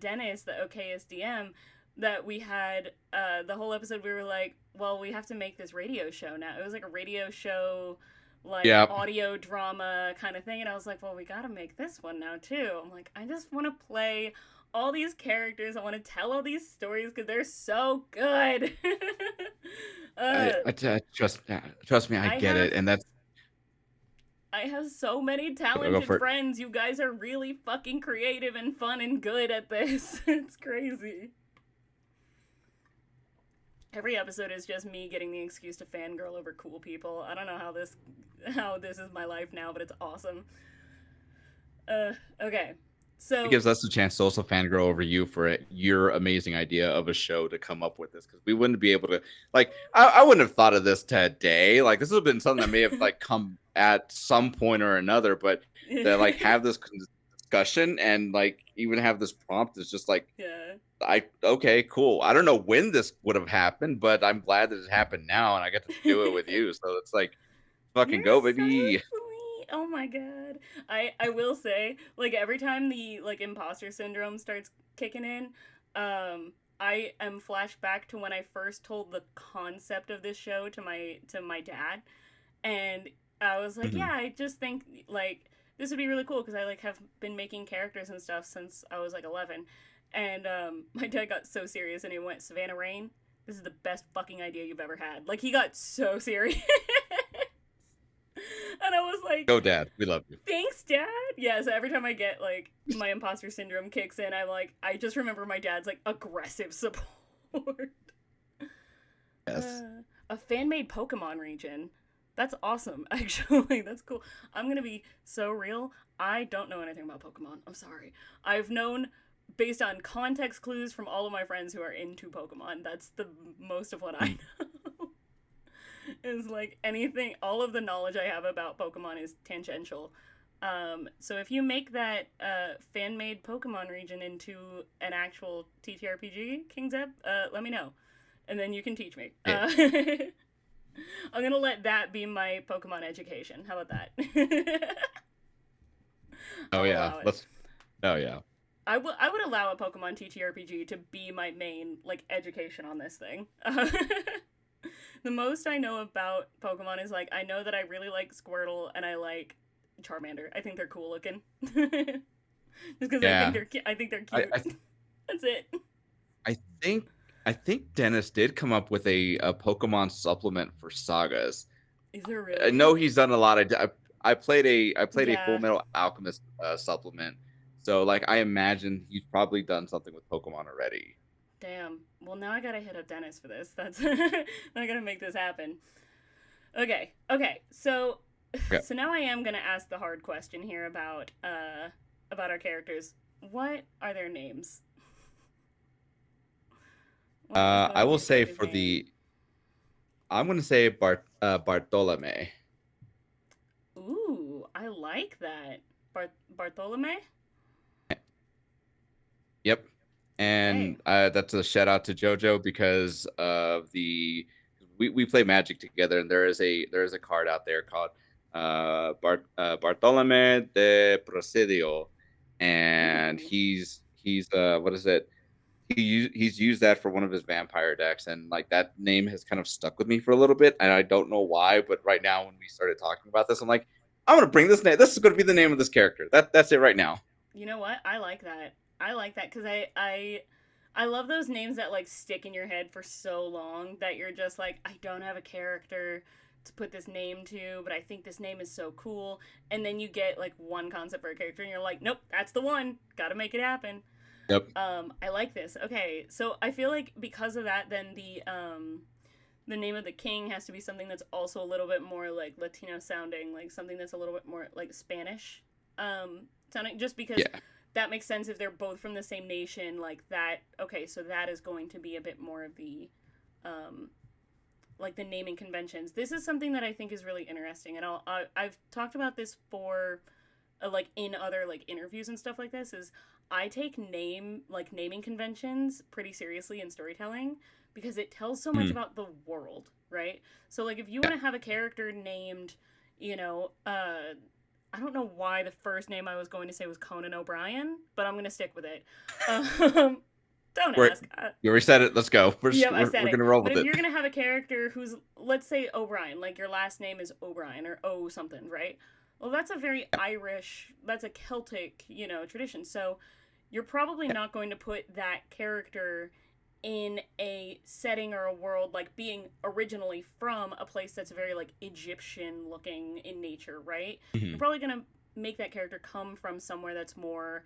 Dennis, the OKSDM, that we had the whole episode. We were like, well, we have to make this radio show now. It was like a radio show, like yeah. audio drama kind of thing. And I was like, well, we got to make this one now too. I'm like, I just want to play all these characters. I want to tell all these stories because they're so good. uh, Trust me, I I get have it, and that's I have so many go talented for it. friends. You guys are really fucking creative and fun and good at this. It's crazy. Every episode is just me getting the excuse to fangirl over cool people. I don't know how this is my life now, but it's awesome. Okay. It So gives us a chance to also fangirl over you for your amazing idea of a show to come up with this, because we wouldn't be able to, like, I wouldn't have thought of this today. Like, this would have been something that may have like come at some point or another, but to like have this discussion and like even have this prompt is just like, yeah. okay, cool. I don't know when this would have happened, but I'm glad that it happened now and I get to do it with you. So it's like, You're fucking go, so baby. sweet. Oh my god. I will say, like every time the like imposter syndrome starts kicking in, I am flashed back to when I first told the concept of this show to my dad, and I was like, yeah, Mhm. I just think like this would be really cool because I like have been making characters and stuff since I was like 11, and my dad got so serious and he went Savannah Rain. This is the best fucking idea you've ever had. Like he got so serious. And I was like, Go, dad. We love you. thanks, Dad. Yeah, so every time I get like my imposter syndrome kicks in, I'm like, I just remember my dad's like aggressive support. Yes. A fan made Pokemon region. That's awesome, actually. That's cool. I'm gonna be so real. I don't know anything about Pokemon. I'm sorry. I've known based on context clues from all of my friends who are into Pokemon. That's the most of what I know. Is like anything all of the knowledge I have about Pokemon is tangential. So if you make that fan made Pokemon region into an actual TTRPG, King Zeb, let me know. And then you can teach me. Yeah. I'm gonna let that be my Pokemon education. How about that? Oh I'll yeah. allow it. Let's. Oh yeah. I would allow a Pokemon TTRPG to be my main like education on this thing. The most I know about Pokemon is like I know that I really like Squirtle and I like Charmander. I think they're cool looking. Just because Yeah. I think they're I, cute. I That's it. I think Dennis did come up with a Pokemon supplement for sagas. Is there I really? know he's done a lot. I played a Full Yeah. Metal Alchemist supplement. So like I imagine he's probably done something with Pokemon already. Damn. Well, now I gotta hit up Dennis for this. That's I gotta make this happen. Okay. Okay. So Okay. so now I am gonna ask the hard question here about our characters. What are their names? What is one I of will your say characters' for name? the I'm gonna say Bartolome. Ooh, I like that. Bartolome? Yep. Okay. And that's a shout out to JoJo because of the we play Magic together, and there is a card out there called Bartolome de Presidio, and Ooh. he's what is it? He's used that for one of his vampire decks, and like that name has kind of stuck with me for a little bit, and I don't know why, but right now when we started talking about this, I'm like, I'm gonna bring this name. This is gonna be the name of this character. That's it right now. You know what? I like that. I like that because I love those names that like stick in your head for so long that you're just like I don't have a character to put this name to, but I think this name is so cool. And then you get like one concept for a character, and you're like, nope, that's the one. Got to make it happen. Yep. I like this. Okay, so I feel like because of that, then the name of the king has to be something that's also a little bit more like Latino sounding, like something that's a little bit more like Spanish sounding, just because Yeah. that makes sense if they're both from the same nation. Like that. Okay, so that is going to be a bit more of the um, like the naming conventions. This is something that I think is really interesting, and I've talked about this for like in other like interviews and stuff like this. Is I take naming conventions pretty seriously in storytelling because it tells so much Mhm. about the world, right? So like if you Yeah. want to have a character named, you know, I don't know why the first name I was going to say was Conan O'Brien, but I'm going to stick with it. Um, don't We're, ask. you already said it. Let's go. Yep, I We're said it. gonna roll But with if it. you're gonna have a character who's, let's say, O'Brien, like your last name is O'Brien or O something, right? Well, that's a very Yeah. Irish, that's a Celtic, you know, tradition. So you're probably Yeah. not going to put that character in a setting or a world like being originally from a place that's very like Egyptian looking in nature, right? You're Mhm. probably gonna make that character come from somewhere that's more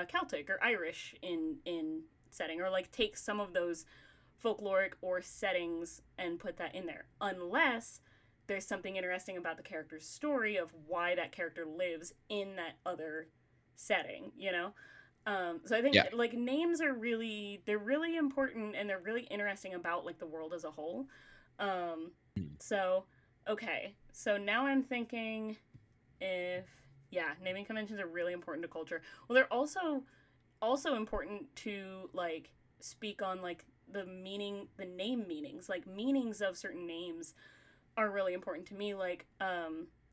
Celtic or Irish in setting, or like take some of those folkloric or settings and put that in there, unless there's something interesting about the character's story of why that character lives in that other setting, you know. So I think Yeah. like names are they're really important, and they're really interesting about like the world as a whole. Um, Mhm. so okay, so now I'm thinking if yeah, naming conventions are really important to culture. Well, they're also important to like speak on like the name meanings, like meanings of certain names are really important to me. Like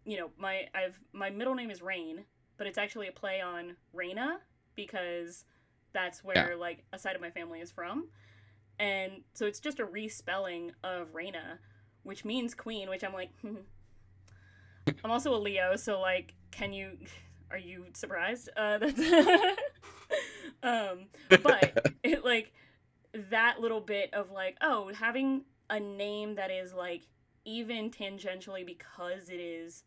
you know, my middle name is Rain, but it's actually a play on Reina because that's Yeah. where like a side of my family is from. And so it's just a respelling of Reina, which means queen, which I'm like I'm also a Leo, so like can you are you surprised? That's but it like that little bit of like, oh, having a name that is like even tangentially because it is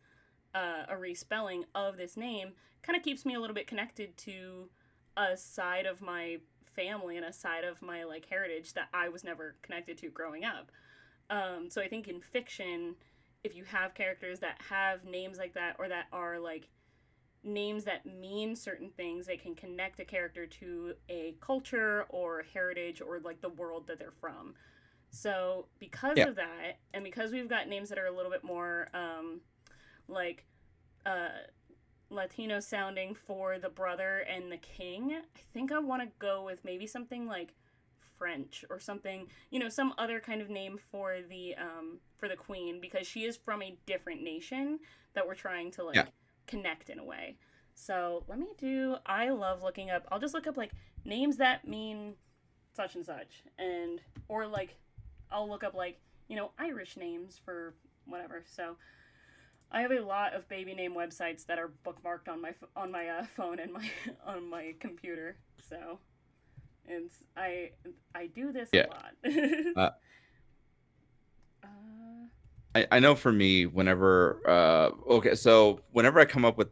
a respelling of this name kind of keeps me a little bit connected to a side of my family and a side of my like heritage that I was never connected to growing up. So I think in fiction, if you have characters that have names like that or that are like names that mean certain things, they can connect a character to a culture or heritage or like the world that they're from. So because Yeah. of that, and because we've got names that are a little bit more like uh, Latino sounding for the brother and the king, I think I want to go with maybe something like French or something, you know, some other kind of name for the queen because she is from a different nation that we're trying to Yeah. like connect in a way. So let me do. I love looking up. I'll just look up like names that mean such and such, and or like I'll look up like you know Irish names for whatever. So I have a lot of baby name websites that are bookmarked on my phone and my on my computer. So it's I do this a Yeah. lot. Uh, uh, I know for me, whenever okay, so whenever I come up with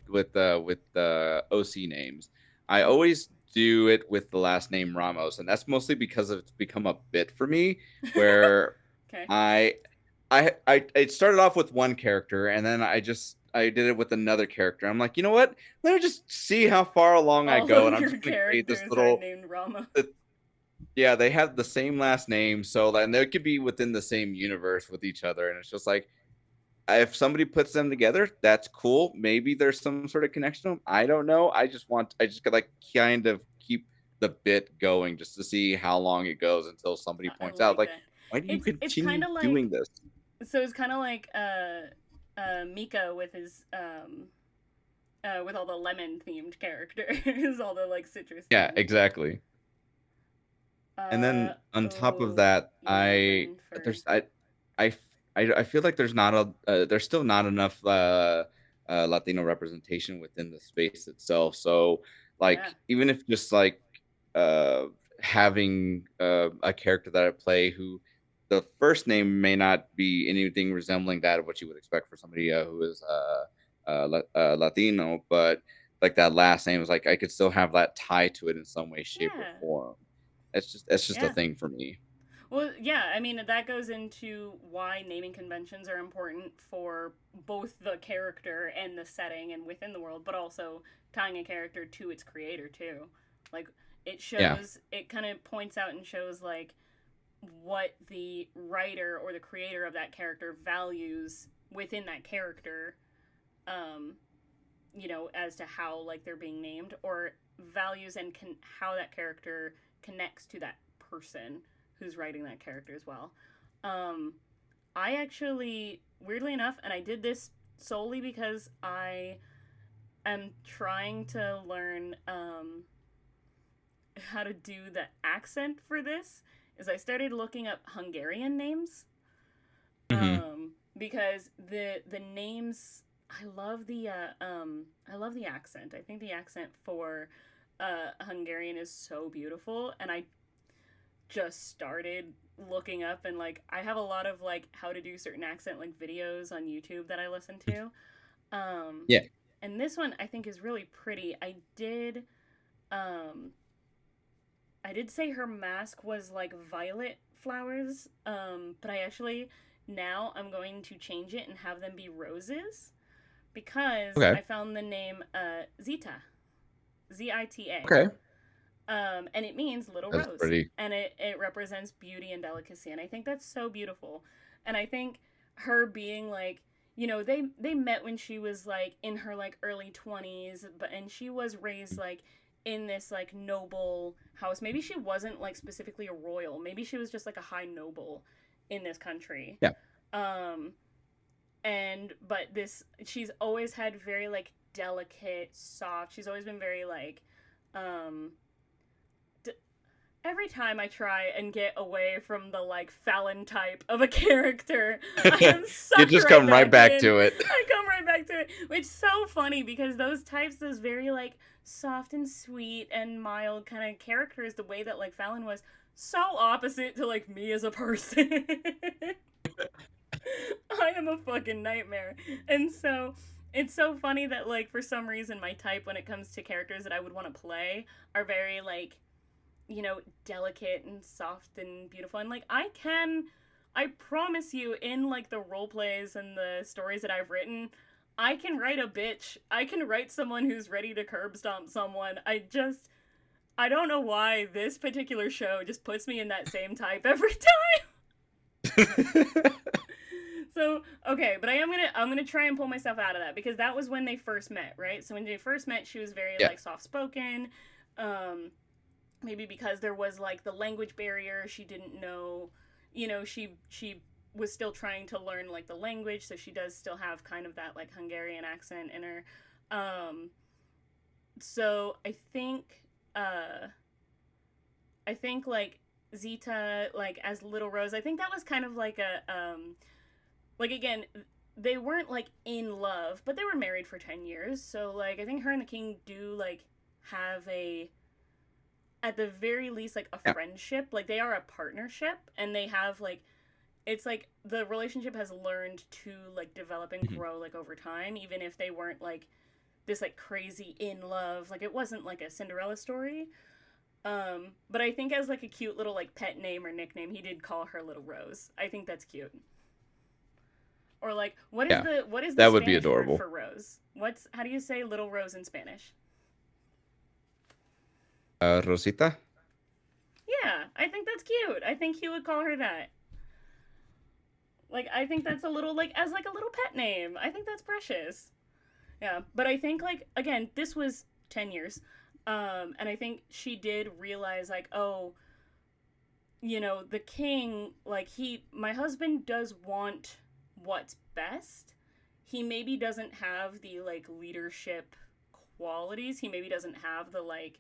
OC names, I mhm. always do it with the last name Ramos, and that's mostly because it's become a bit for me where Okay. I I it started off with one character, and then I did it with another character. I'm like, you know what? Let me just see how far along I All go, of and I'm your just gonna create this characters are little. named Ramos. Yeah, they have the same last name, so that and they could be within the same universe with each other, and it's just like if somebody puts them together, that's cool. Maybe there's some sort of connection to them. I don't know. I just could like kind of keep the bit going just to see how long it goes until somebody I points out, like like, that. why do you It's kind continue of doing like this? so it's kind of like Mika with his with all the lemon themed characters, all the like citrus Yeah, themed. exactly. And then on top of Oh that, yeah, lemon for there's I I feel like there's not a there's still not enough Latino representation within the space itself. So like yeah. even if just like uh having a character that I play who the first name may not be anything resembling that of what you would expect for somebody who is Latino, but like that last name is like I could still have that tie to it in some way, shape, or Yeah. form. It's just a Yeah. thing for me. Well, yeah, I mean, that goes into why naming conventions are important for both the character and the setting and within the world, but also tying a character to its creator, too. Like, Yeah. it kind of points out and shows, like, what the writer or the creator of that character values within that character, um, as to how, like, they're being named, or values and how that character connects to that person who's writing that character as well. Um, I actually, weirdly enough, and I did this solely because I am trying to learn how to do the accent for this, is I started looking up Hungarian names. Hmm. Because the names, I love the accent. I think the accent for Hungarian is so beautiful, and I just started looking up, and like I have a lot of like how to do certain accent like videos on YouTube that I listen to. Um Yeah. and this one I think is really pretty. Um I did say her mask was like violet flowers, but I actually now I'm going to change it and have them be roses because Okay. I found the name Zita, Zita. Okay. And it means little That's rose, pretty. and it represents beauty and delicacy, and I think that's so beautiful. And I think her being like, they met when she was like in her like early 20s, and she was raised like in this like noble house. Maybe she wasn't like specifically a royal, maybe she was just like a high noble in this country. Yeah. um and but this she's always had very like delicate, soft, she's always been very like um every time I try and get away from the like Fallon type of a character, I am You sucked just right come right back back in. to it. I come right back to it, which is so funny because those types, those very like soft and sweet and mild kind of characters, the way that like Fallon was, so opposite to like me as a person. I am a fucking nightmare. And so it's so funny that like for some reason my type when it comes to characters that I would want to play are very like, delicate and soft and beautiful. And like I promise you, in like the role plays and the stories that I've written, I can write a bitch. I can write someone who's ready to curb stomp someone. I don't know why this particular show just puts me in that same type every time. So okay, but I'm gonna try and pull myself out of that because that was when they first met, right? So when they first met, she was very Yeah. like soft spoken. Um, Maybe because there was like the language barrier, she didn't know, she was still trying to learn like the language, so she does still have kind of that like Hungarian accent in her. Um, so I think like Zita like as Little Rose, I think that was kind of like a like again, they weren't like in love, but they were married for 10 years. So like I think her and the king do like have a, at the very least, like a Yeah. friendship. Like they are a partnership, and they have like, it's like the relationship has learned to like develop and Mhm. grow like over time, even if they weren't like this like crazy in love. Like it wasn't like a Cinderella story. But I think as like a cute little like pet name or nickname, he did call her Little Rose. I think that's cute. Or like, Yeah. what is the That would be Spanish word adorable. for rose? How do you say little rose in Spanish? Rosita. Yeah, I think that's cute. I think he would call her that. Like I think that's a little like as like a little pet name. I think that's precious. Yeah, but I think like again, this was 10 years. And I think she did realize like, oh, the king, like my husband does want what's best. He maybe doesn't have the like leadership qualities. He maybe doesn't have the like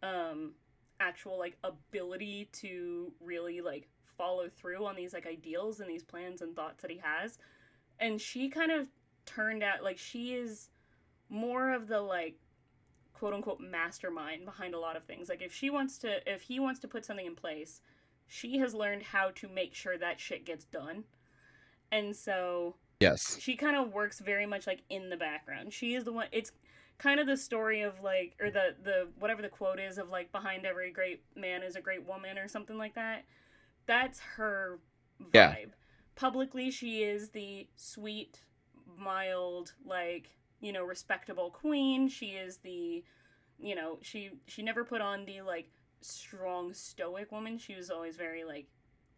um actual like ability to really like follow through on these like ideals and these plans and thoughts that he has. And she kind of turned out like she is more of the like quote unquote mastermind behind a lot of things. Like if he wants to put something in place, she has learned how to make sure that shit gets done. And so Yes. she kind of works very much like in the background. She is the one. It's kind of the story of like, or the whatever the quote is of like, behind every great man is a great woman or something like that. That's her Yeah. vibe. Publicly, she is the sweet, mild, like, respectable queen. She is the, she never put on the like strong stoic woman. She was always very like,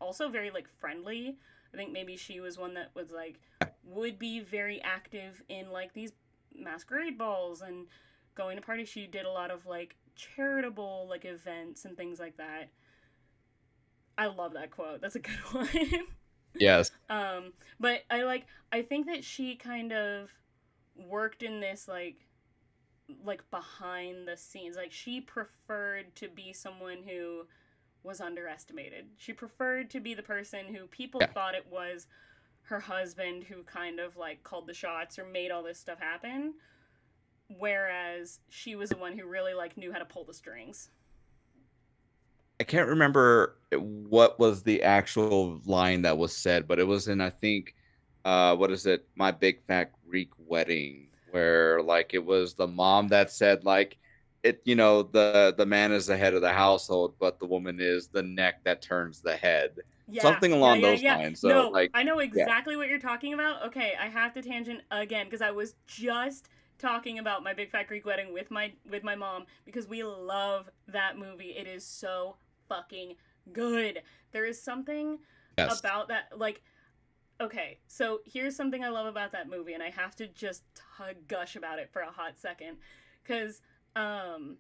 also very like friendly. I think maybe she was one that was like, would be very active in like these masquerade balls and going to parties. She did a lot of like charitable like events and things like that. I love that quote. That's a good one. Yes. But I think that she kind of worked in this like behind the scenes. Like she preferred to be someone who was underestimated. She preferred to be the person who people Yeah. thought it was her husband who kind of like called the shots or made all this stuff happen, whereas she was the one who really like knew how to pull the strings. I can't remember what was the actual line that was said, but it was in, I think, what is it? My Big Fat Greek Wedding, where like it was the mom that said like the man is the head of the household, but the woman is the neck that turns the head. Yeah, Something yeah, along yeah, those yeah. lines. So No, like, I know yeah, exactly what you're talking about. Okay, I have to tangent again because I was just talking about My Big Fat Greek Wedding with my mom because we love that movie. It is so fucking good. There is something yes. about that like okay, so here's something I love about that movie and I have to just gush about it for a hot second cuz um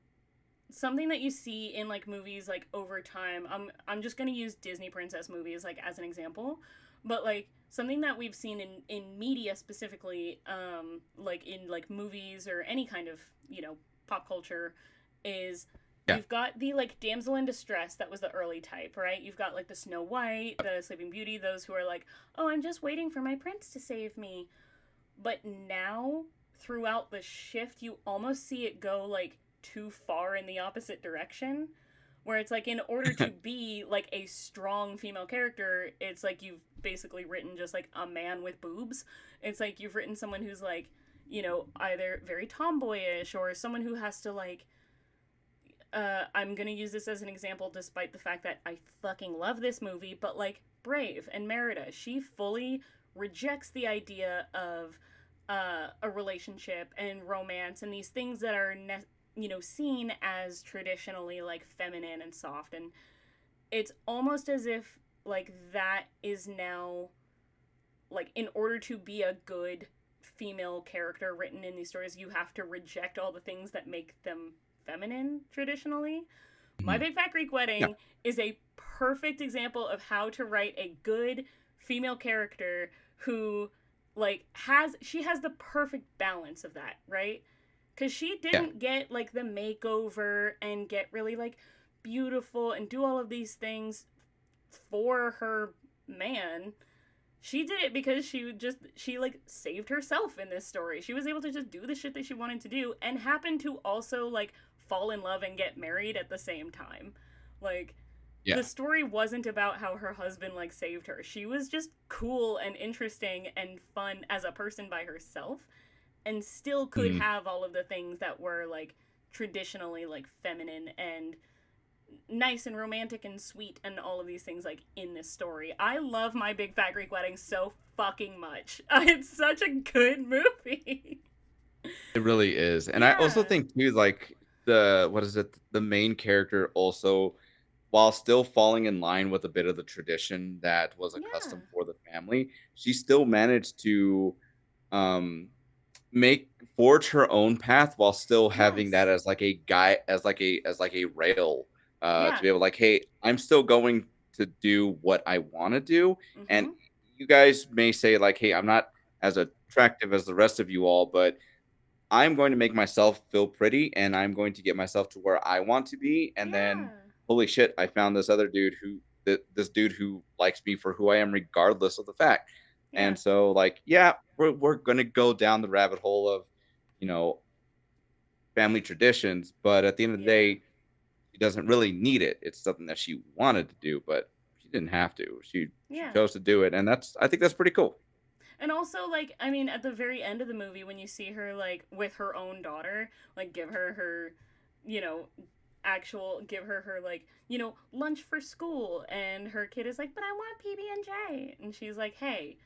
something that you see in like movies like over time. I'm just gonna use Disney princess movies like as an example, but like something that we've seen in media specifically, like in like movies or any kind of pop culture, is Yeah. you've got the like damsel in distress that was the early type, right? You've got like the Snow White, the Sleeping Beauty, those who are like, oh, I'm just waiting for my prince to save me. But now, throughout the shift, you almost see it go like too far in the opposite direction. Where it's like, in order to be like a strong female character, it's like you've basically written just like a man with boobs. It's like you've written someone who's like, either very tomboyish or someone who has to like, I'm gonna use this as an example despite the fact that I fucking love this movie, but like Brave and Merida, she fully rejects the idea of a relationship and romance and these things that are seen as traditionally like feminine and soft, and it's almost as if like that is now like, in order to be a good female character written in these stories, you have to reject all the things that make them feminine traditionally. My Mhm. Big Fat Greek Yeah. Wedding is a perfect example of how to write a good female character who like has the perfect balance of that, right? Cuz she Yeah. didn't get like the makeover and get really like beautiful and do all of these things for her man. She did it because she like saved herself in this story. She was able to just do the shit that she wanted to do and happened to also like fall in love and get married at the same time. Like, the Yeah. story wasn't about how her husband like saved her. She was just cool and interesting and fun as a person by herself and still could Mhm. have all of the things that were like traditionally like feminine and nice and romantic and sweet and all of these things like in this story. I love My Big Fat Greek Wedding so fucking much. It's such a good movie. It really is. And I also Yeah. think too, like the what is it? The main character also, while still falling in line with a bit of the tradition that was a Yeah. custom for the family, she still managed to um make forge her own path while still having that Yes. as like a guy as like a rail to Yeah. be able like, hey, I'm still going to do what I want to do. And Mhm. you guys may say like, hey, I'm not as attractive as the rest of you all, but I'm going to make myself feel pretty and I'm going to get myself to where I want to be. And then, Yeah. holy shit, I found this other dude this dude who likes me for who I am, regardless of the fact. Yeah. And so, like, yeah, we're going to go down the rabbit hole of, you know, family traditions. But at the end of the Yeah. day, she doesn't really need it. It's something that she wanted to do. But she didn't have to. She Yeah. chose to do it, and I think that's pretty cool. And also, like, I mean, at the very end of the movie, when you see her, like, with her own daughter, like, give her her, you know, give her her, like, lunch for school, and her kid is like, but I want PB&J. And she's like, hey,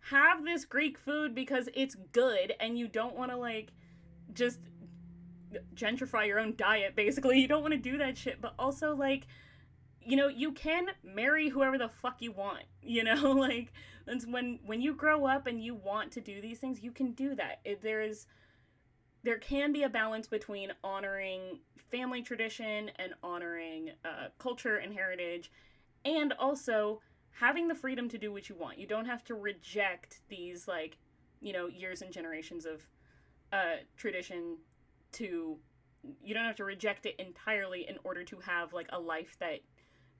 have this Greek food because it's good, and you don't want to, like, just gentrify your own diet, basically. You don't want to do that shit, but also, like, you can marry whoever the fuck you want, like, it's when you grow up and you want to do these things, you can do that. There can be a balance between honoring family tradition and honoring culture and heritage, and also having the freedom to do what you want. You don't have to reject these, like, years and generations of tradition. You don't have to reject it entirely in order to have, like, a life that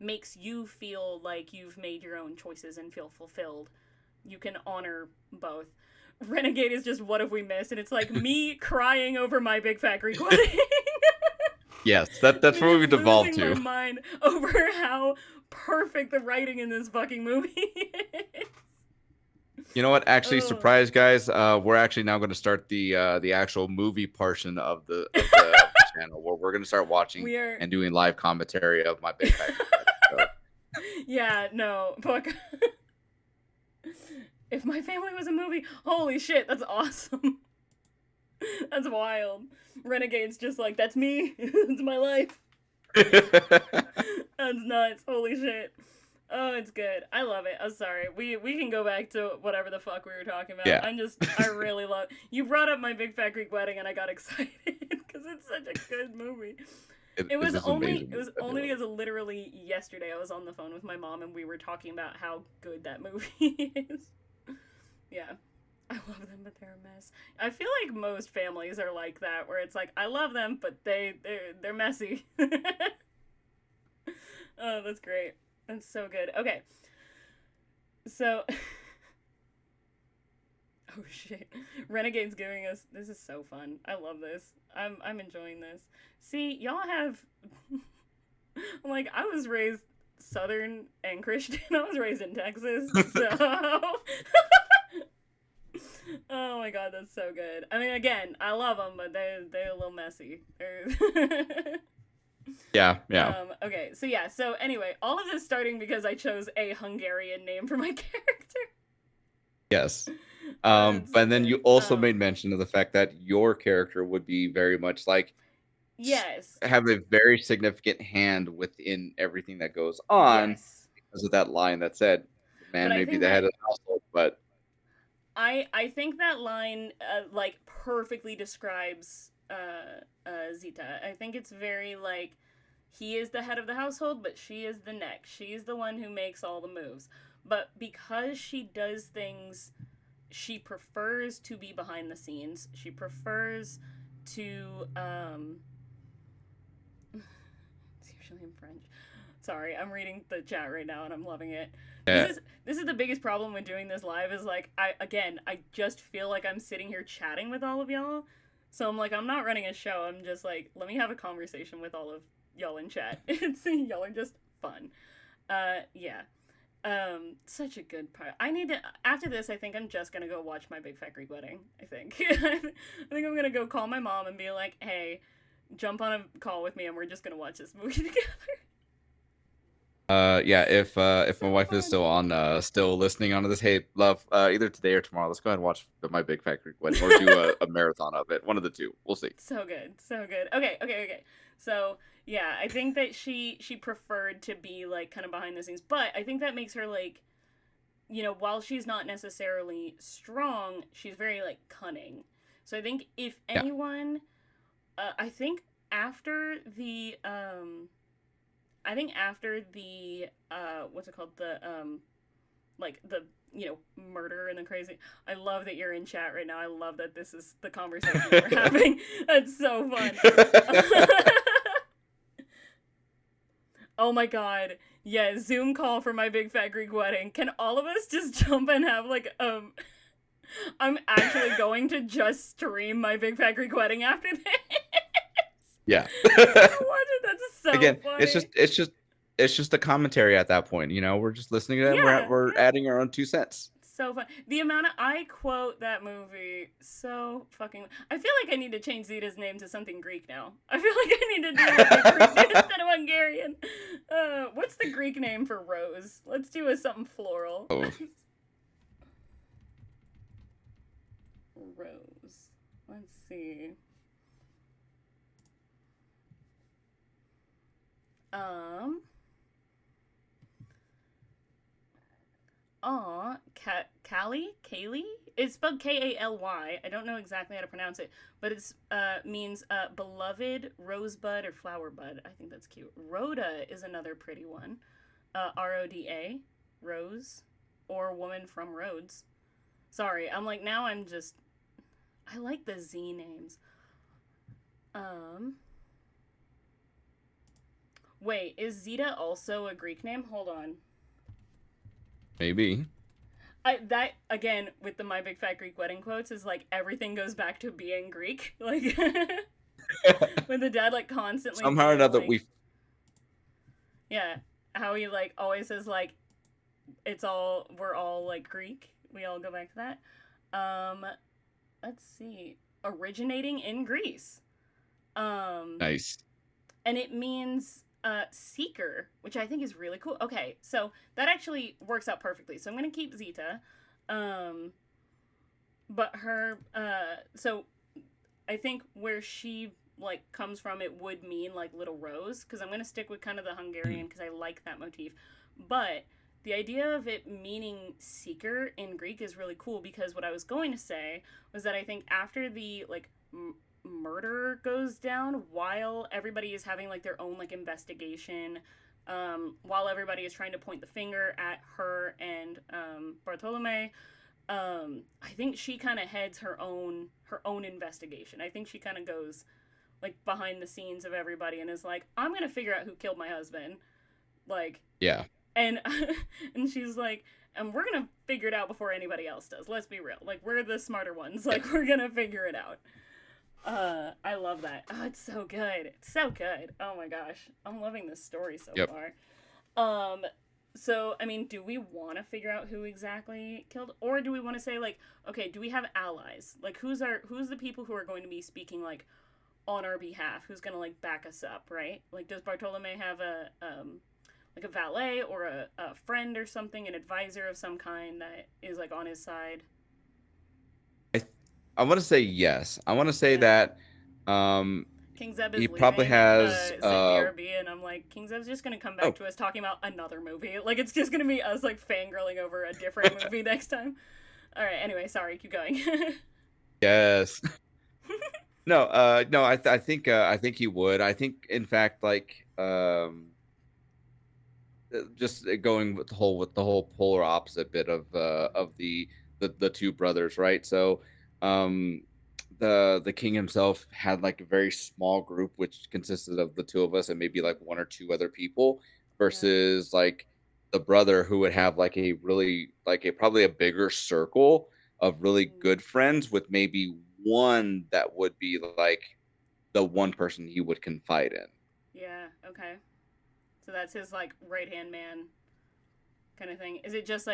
makes you feel like you've made your own choices and feel fulfilled. You can honor both. Renegade is just what have we missed, and it's like me crying over My Big Fat Greek Wedding. Yes, that's where we've devolved to. My mind over how perfect the writing in this fucking movie is. You know what? Actually, surprise, guys! We're actually now going to start the actual movie portion of the channel, where we're going to start watching and doing live commentary of My Big Fat Greek Wedding. So. Yeah, no, fuck. If My Family was a movie, holy shit, that's awesome. That's wild. Renegade's just like, that's me. It's my life. That's nuts. Holy shit. Oh, it's good. I love it. I'm sorry. We can go back to whatever the fuck we were talking about. Yeah. I really love. You brought up My Big Fat Greek Wedding, and I got excited because it's such a good movie. It was only because literally yesterday I was on the phone with my mom and we were talking about how good that movie is. Yeah. I love them, but they're a mess. I feel like most families are like that, where it's like, I love them, but they're messy. Oh, that's great. That's so good. Okay. So oh shit. Renegade's giving us, this is so fun. I love this. I'm enjoying this. See, y'all have like, I was raised Southern and Christian. I was raised in Texas. So oh my god, that's so good. I mean, again, I love them, but they're a little messy. Yeah. Okay, so anyway, all of this starting because I chose a Hungarian name for my character. Yes. But then you also made mention of the fact that your character would be very much like, yes, have a very significant hand within everything that goes on, because of that line that said, the man may be the head of the household, but I think that line like perfectly describes Zita. I think it's very like, he is the head of the household, but she is the neck. She's the one who makes all the moves. But because she does things, she prefers to be behind the scenes. She prefers to it's usually in French. Sorry, I'm reading the chat right now and I'm loving it. Yeah. This is the biggest problem with doing this live, is like, I just feel like I'm sitting here chatting with all of y'all. So I'm like, I'm not running a show. I'm just like, let me have a conversation with all of y'all in chat. Y'all are just fun. Yeah. Such a good part. I need to, after this, I think I'm just gonna go watch My Big Fat Greek Wedding. I think I think I'm gonna go call my mom and be like, hey, jump on a call with me and we're just gonna watch this movie together. Yeah, if my wife is still listening onto this, hey, love, either today or tomorrow, let's go ahead and watch My Big Fat Greek Wedding, or do a marathon of it. One of the two. We'll see. So good. Okay. So yeah, I think that she preferred to be like kind of behind the scenes, but I think that makes her like, while she's not necessarily strong, she's very like cunning. So I think if anyone, I think after the what's it called, the like the murder and the crazy, I love that you're in chat right now. I love that this is the conversation we're having. That's so fun. Oh my god, yeah, Zoom call for My Big Fat Greek Wedding. Can all of us just jump and have like I'm actually going to just stream My Big Fat Greek Wedding after this. Yeah. Watch it. That's so again funny. it's just it's just a commentary at that point. We're just listening to them. We're Yeah, we're yeah. adding our own 2 cents. So fun. The amount of I quote that movie so fucking. I feel like I need to change Zeta's name to something Greek now. I feel like I need to do like a Greek instead of Hungarian. What's the Greek name for rose? Let's do a something floral. Oh, Rose. Let's see. Um. Kaylee? It's spelled Kaly. I don't know exactly how to pronounce it, but it's means beloved rosebud or flower bud. I think that's cute. Rhoda is another pretty one. Roda, Rose, or woman from Rhodes. Sorry, I'm like now I'm just I like the Z names. Um, wait, is Zeta also a Greek name? Hold on. maybe. That again with the My Big Fat Greek Wedding quotes is like everything goes back to being Greek. Like with the dad like constantly Somehow or being another, like, yeah, how he like always says like we're all like Greek. We all go back to that. Um, let's see, originating in Greece. Um, Nice. and it means seeker, which I think is really cool. Okay, so that actually works out perfectly. So I'm gonna keep Zeta, um, but her so I think where she like comes from, it would mean like little rose because I'm gonna stick with kind of the Hungarian because I like that motif, but the idea of it meaning seeker in Greek is really cool because what I was going to say was that I think after the like murder goes down, while everybody is having like their own like investigation, while everybody is trying to point the finger at her and Bartolome, I think she kind of heads her own investigation. I think she kind of goes like behind the scenes of everybody and is like, I'm gonna figure out who killed my husband, like, Yeah. and and she's like, and we're gonna figure it out before anybody else does. Let's be real, like we're the smarter ones, like we're gonna figure it out. I love that. Oh, it's so good. It's so good. Oh my gosh. I'm loving this story so Yep. far. Um so I mean, do we want to figure out who exactly killed, or do we want to say like, okay, do we have allies? Like who's the people who are going to be speaking like on our behalf? Who's going to like back us up, right? Like does Bartolome have a like a valet or a friend or something, an advisor of some kind that is like on his side? I I want to say yes. I want to say Yeah. that um King Zeb he is probably leaving has Zit BRB, and I'm like, King Zeb's just gonna come back oh to us talking about another movie. Like, it's just gonna be us like fangirling over a different movie next time. All right. Anyway, sorry. Keep going. yes. No, no, I think he would. I think in fact like just going with the whole polar opposite bit of the two brothers, right? So um the king himself had like a very small group which consisted of the two of us and maybe like one or two other people Yeah. versus like the brother who would have like a really like a probably a bigger circle of really Mm. good friends with maybe one that would be like the one person he would confide in. Yeah. Okay. So that's his like right hand man kind of thing. Is it just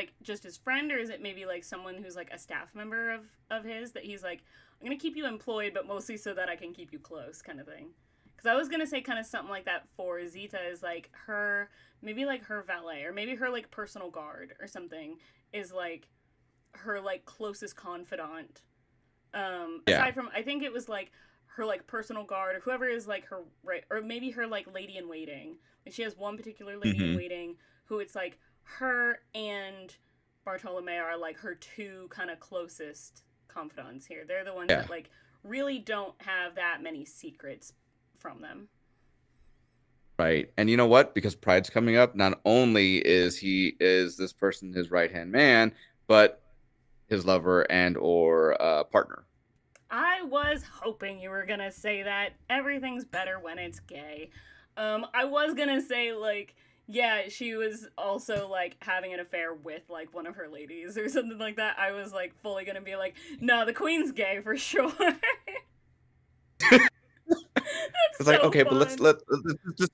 his friend, or is it maybe like someone who's like a staff member of his that he's like, I'm gonna keep you employed, but mostly so that I can keep you close, kind of thing. Because I was gonna say kind of something like that for Zeta is like her maybe like her valet or maybe her like personal guard or something is like her like closest confidant. Yeah. Aside from I think it was like her like personal guard or whoever is like her right or maybe her like lady in waiting. Like she has one particular lady in Hmm. waiting who it's like her and Bartolome are like her two kind of closest confidants here. They're the ones Yeah. that like really don't have that many secrets from them. Right. And you know what? Because Pride's coming up, not only is this person his right hand man, but his lover and or partner. I was hoping you were gonna say that. Everything's better when it's gay. I was gonna say like, yeah, she was also like having an affair with like one of her ladies or something like that. I was like fully gonna be like, no, the queen's gay for sure. That's It's like, so okay, but fun. let's just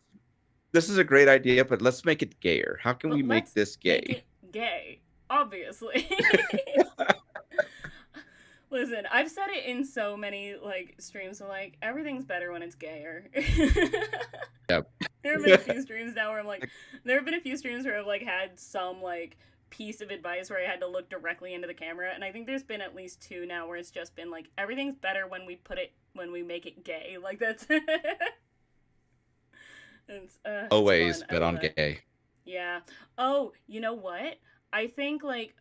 this is a great idea, but let's make it gayer. How can we But make let's this make gay? it gay, obviously. Listen, I've said it in so many like streams, so like everything's better when it's gayer. Yep. There have been a few streams now where I'm like, there have been a few streams where I've like had some like piece of advice where I had to look directly into the camera, and I think there's been at least two now where it's just been like everything's better when we make it gay. Like that's it's Always fun. I bet love on that. gay. Yeah. Oh, you know what? I think like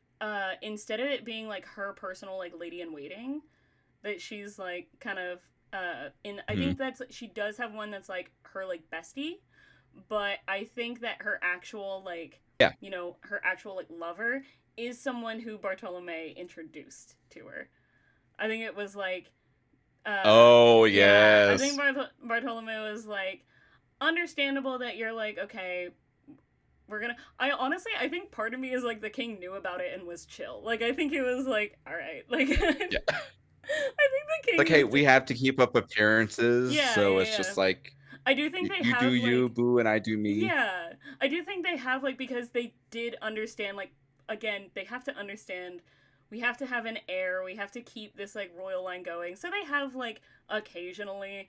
instead of it being like her personal like lady in waiting, that she's like kind of in I think Mhm. that's she does have one that's like her like bestie, but I think that her actual like Yeah. her actual like lover is someone who Bartolome introduced to her. I think it was like Oh yeah, I think yes. Bartolome was like understandable that you're like okay, we're gonna I honestly I think part of me is like the king knew about it and was chill. Like I think it was like all right, like I think Yeah. the Like, king hey, was we have to keep up appearances, yeah, so yeah, it's yeah. just like I do think they you do have you, like boo, and I do me. yeah, I do think they have like because they did understand like again they have to understand we have to have an heir, we have to keep this like royal line going, so they have like occasionally,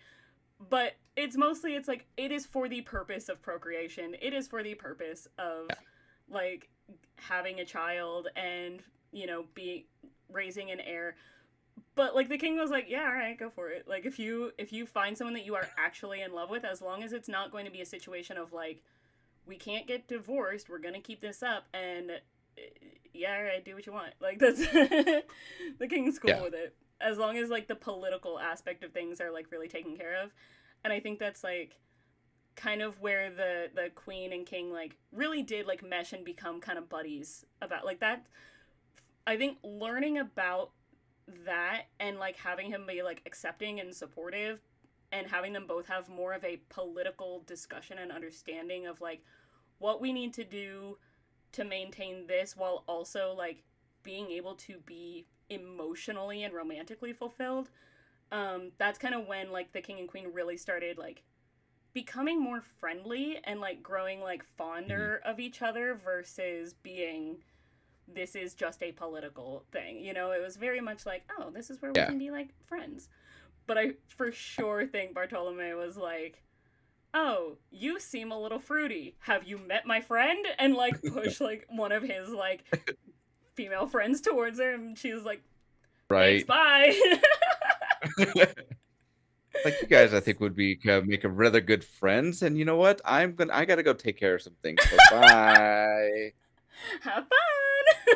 but it's mostly it's like it is for the purpose of procreation, it is for the purpose Yeah. of like having a child and being raising an heir. But like the king was like yeah, all right, go for it. Like if you find someone that you are actually in love with, as long as it's not going to be a situation of like we can't get divorced, we're gonna keep this up, and yeah, all right, do what you want. Like that's the king's cool Yeah. with it as long as like the political aspect of things are like really taken care of. And I think that's like kind of where the queen and king like really did like mesh and become kind of buddies about like that. I think learning about that and like having him be like accepting and supportive and having them both have more of a political discussion and understanding of like what we need to do to maintain this while also like being able to be emotionally and romantically fulfilled. That's kind of when like the king and queen really started like becoming more friendly and like growing like Mhm. fonder of each other versus being this is just a political thing. It was very much like, oh, this is where we Yeah. can be like friends. But I for sure think Bartolome was like, oh, you seem a little fruity. Have you met my friend? And like push like one of his like female friends towards her, and she was like, thanks, Right. bye. Like you guys, I think would be make a rather good friends. And you know what? I gotta go take care of some things. So bye. Have fun.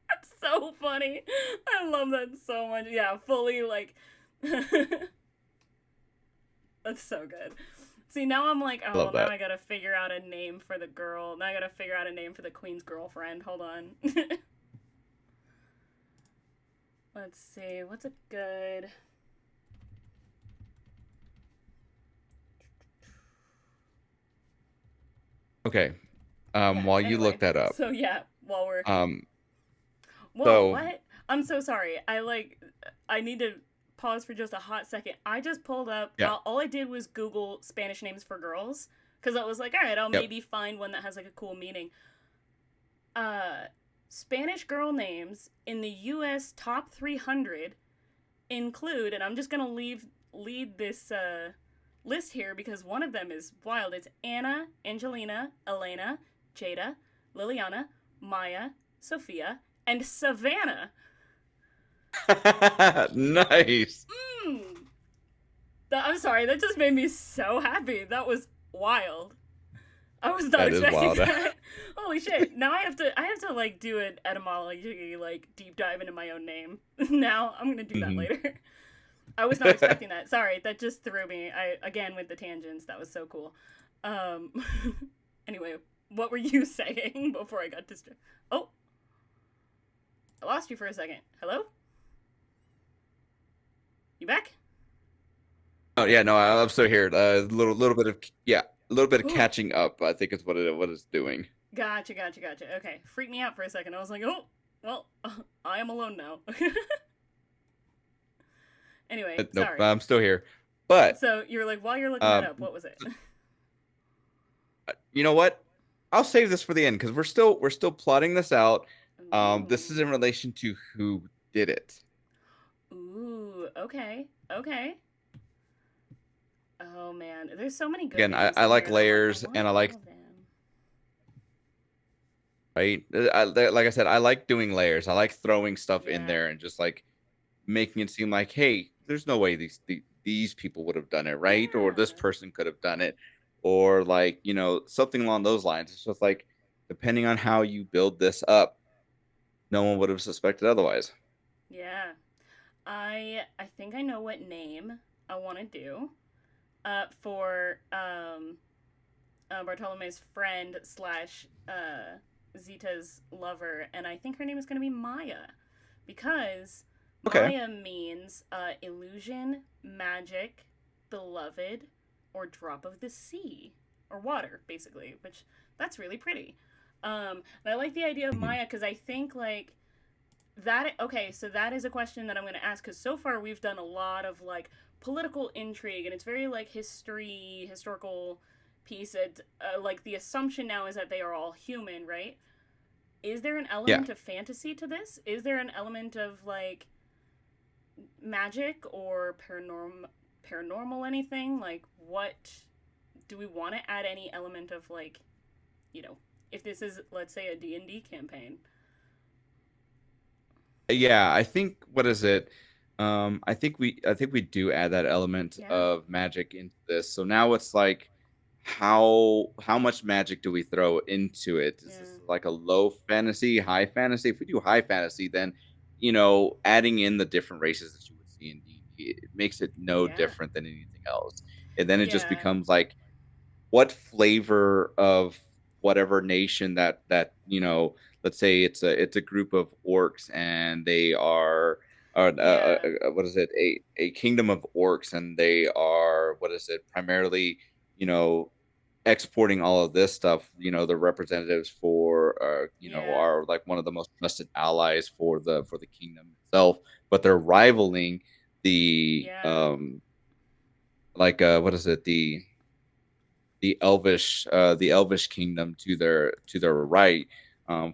That's so funny. I love that so much. Yeah, fully like that's so good. See, now I'm like, oh, I well, love now that. I gotta figure out a name for the girl. Now I gotta figure out a name for the queen's girlfriend. Hold on. Let's see. What's a good. Okay. Yeah, While you look anyway. that up, So, yeah, while we're. um, Whoa, so what? I'm so sorry. I need to pause for just a hot second. I just pulled up. yeah, All I did was Google Spanish names for girls because I was like, all right, I'll yep. maybe find one that has like a cool meaning. Uh, Spanish girl names in the U.S. top 300 include, and I'm just gonna lead this list here because one of them is wild. It's Anna, Angelina, Elena, Jada, Liliana, Maya, Sophia, and Savannah. Nice. Mm. I'm sorry, that just made me so happy. That was wild. I was not That is expecting wild. that. Holy shit. Now I have to like do an etymology like deep dive into my own name. Now I'm gonna do that Mhm. later. I was not expecting that. Sorry, that just threw me. I again with the tangents. That was so cool. Um anyway, what were you saying before I got distracted? Oh, I lost you for a second. Hello? You back? Oh yeah, no, I'm still here. A little bit of yeah, a little bit of Ooh. catching up. I think is what it's doing. Gotcha, gotcha, gotcha. Okay. Freaked me out for a second. I was like, oh, well, I am alone now. Anyway, Nope, sorry. I'm still here. But So you were like, while you're looking that um, up, what was it? you know what? I'll save this for the end because we're still plotting this out. This is Ooh. in relation to who did it. Ooh. Okay. Okay. Oh man, there's so many good Again, I, names I in like here, and I'm like, I layers want and I all like of them. right. Like I said, I like doing layers. I like throwing stuff in Yeah. there and just like making it seem like, hey, there's no way these people would have done it, right? Or this Yeah. person could have done it, or like something along those lines. It's just like depending on how you build this up, no one would have suspected otherwise. Yeah. I think I know what name I want to do. For Bartolome's friend slash Zita's lover, and I think her name is going to be Maya, because Okay. Maya means illusion, magic, beloved, or drop of the sea, or water, basically. Which that's really pretty. And I like the idea of Mhm. Maya because I think like that. Okay, so that is a question that I'm going to ask because so far we've done a lot of like political intrigue, and it's very like historical piece. Like the assumption now is that they are all human, right? Is there an Yeah. element of fantasy to this? Is there an element of like magic or paranormal anything? Like what do we want to add any element of like, you know, if this is let's say a D&D campaign? Yeah, I think what is it? I think we do add that element Yeah. of magic into this. So now it's like how much magic do we throw into it? Is Yeah. this like a low fantasy, high fantasy? If we do high fantasy, then adding in the different races that you would see in D&D, it makes it no Yeah. different than anything else. And then it just Yeah. becomes like what flavor of whatever nation that let's say it's a group of orcs and they are Yeah. what is it, a kingdom of orcs, and they are, what is it, primarily you know exporting all of this stuff. The representatives for Yeah. are like one of the most trusted allies for the kingdom itself, but they're rivaling the Yeah. like what is it, the elvish kingdom to their right,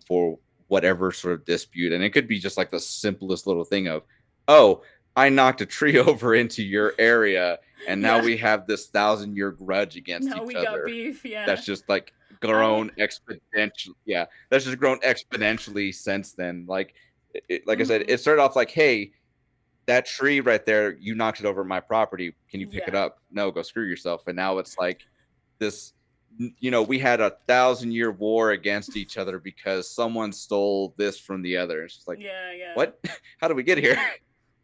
for whatever sort of dispute. And it could be just like the simplest little thing of, oh, I knocked a tree over into your area, and now Yeah. we have this 1,000-year grudge against No, each we got other. beef. Yeah. That's just like I grown exponentially. Yeah, that's just grown exponentially since then. Like I said, mhm. it started off like, hey, that tree right there, you knocked it over my property. Can you pick it Yeah. up? No, go screw yourself. And now it's like this, we had a 1,000-year war against each other because someone stole this from the other. It's just like, Yeah, yeah. what? How do we get here?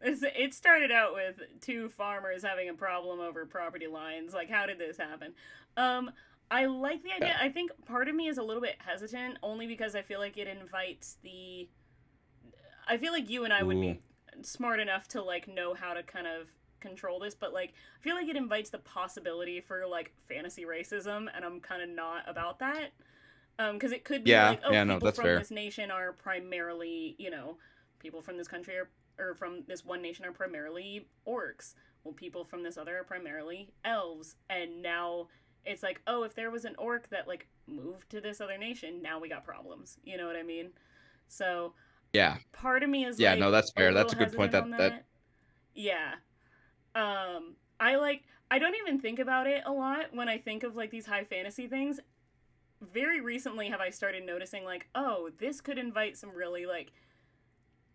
It started out with two farmers having a problem over property lines. Like, how did this happen? Um, I like the idea. Yeah. I think part of me is a little bit hesitant, only because I feel like it invites the. I feel like you and I would Ooh. be smart enough to like know how to kind of control this, but like I feel like it invites the possibility for like fantasy racism, and I'm kind of not about that. Because it could be Yeah. like, oh, Yeah. No, people that's from fair. this nation are primarily, people from this country are, or from this one nation are primarily orcs. Well, people from this other are primarily elves. And now it's like, oh, if there was an orc that like moved to this other nation, now we got problems. You know what I mean? So Yeah. part of me is Yeah. No, like that's a fair. little That's a good point. hesitant on That that. Yeah. I don't even think about it a lot when I think of like these high fantasy things. Very recently have I started noticing like, oh, this could invite some really like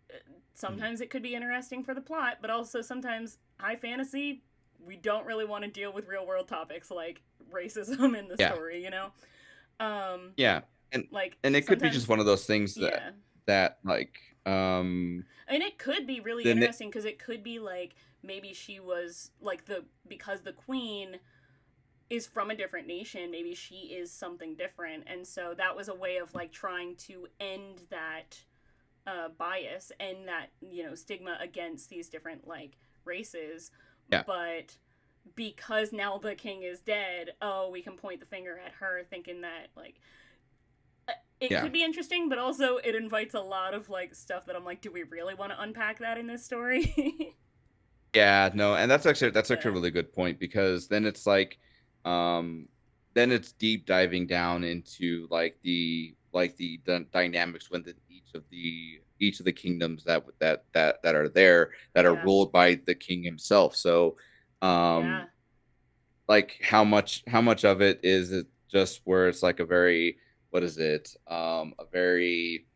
Mhm. sometimes it could be interesting for the plot, but also sometimes high fantasy we don't really want to deal with real world topics like racism in the Yeah. story. Um Yeah. And like and it could be just sometimes one of those things that yeah. that like And it could be really then interesting because it could be like maybe she was like the because the queen is from a different nation, maybe she is something different, and so that was a way of like trying to end that bias and that stigma against these different like races. yeah. But because now the king is dead, oh, we can point the finger at her, thinking that like it Yeah. could be interesting, but also it invites a lot of like stuff that I'm like, do we really want to unpack that in this story? Yeah, no, and that's actually a Yeah, really good point because then it's like, um, then it's deep diving down into like the dynamics within each of the kingdoms that are there that are Yeah. ruled by the king himself. So Yeah. like how much of it is it just where it's like a very, what is it, a very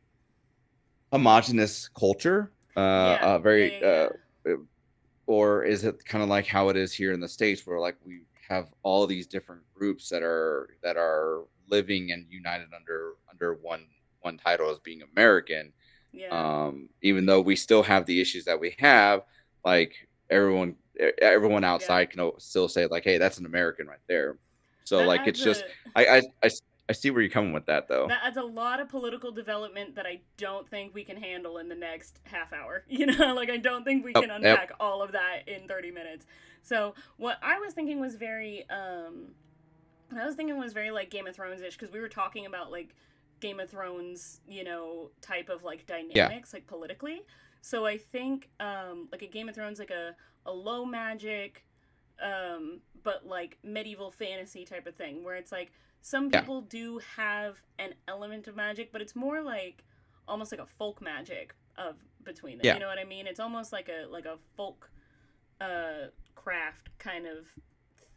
homogenous culture, Yeah. a Yeah. very Yeah. Yeah. or is it kind of like how it is here in the States, where like we have all these different groups that are living and united under one title as being American, Yeah. even though we still have the issues that we have, like everyone Yeah. outside can still say like, hey, that's an American right there. So That like adds it's just, a I see where you're coming with that though. that adds a lot of political development that I don't think we can handle in the next half hour. You know, like I don't think we Yep, can yep, unpack all of that in 30 minutes. So, what I was thinking was very like Game of Thrones ish because we were talking about like Game of Thrones, type of like yeah, dynamics, like politically. So I think like a Game of Thrones, like a low magic, but like medieval fantasy type of thing, where it's like some yeah, people do have an element of magic, but it's more like almost like a folk magic of between them. yeah, You know what I mean? It's almost like a folk craft kind of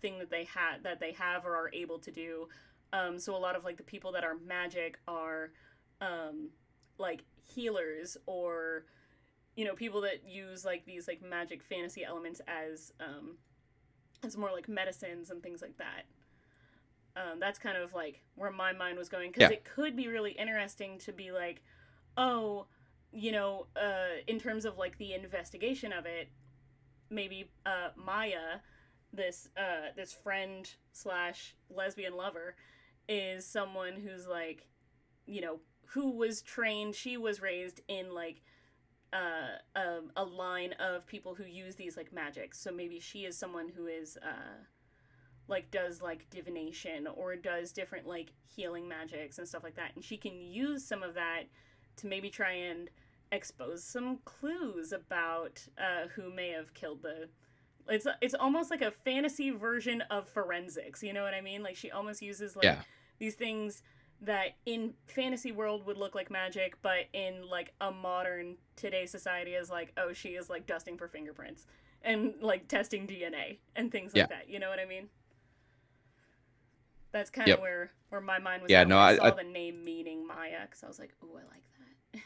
thing that they have or are able to do. So a lot of like the people that are magic are like healers or people that use like these like magic fantasy elements as more like medicines and things like that. That's kind of like where my mind was going because yeah, it could be really interesting to be like, oh, in terms of like the investigation of it, maybe Maya, this friend slash lesbian lover, is someone who's like, who was trained. She was raised in like a line of people who use these like magics. So maybe she is someone who is like does like divination or does different like healing magics and stuff like that, and she can use some of that to maybe try and expose some clues about who may have killed the. It's almost like a fantasy version of forensics. You know what I mean? Like she almost uses like yeah, these things that in fantasy world would look like magic, but in like a modern today society is like, oh, she is like dusting for fingerprints and like testing DNA and things yeah, like that. You know what I mean? That's kind of yep, where my mind was yeah. at No, when I I saw the name meaning Maya because I was like, oh, I like that.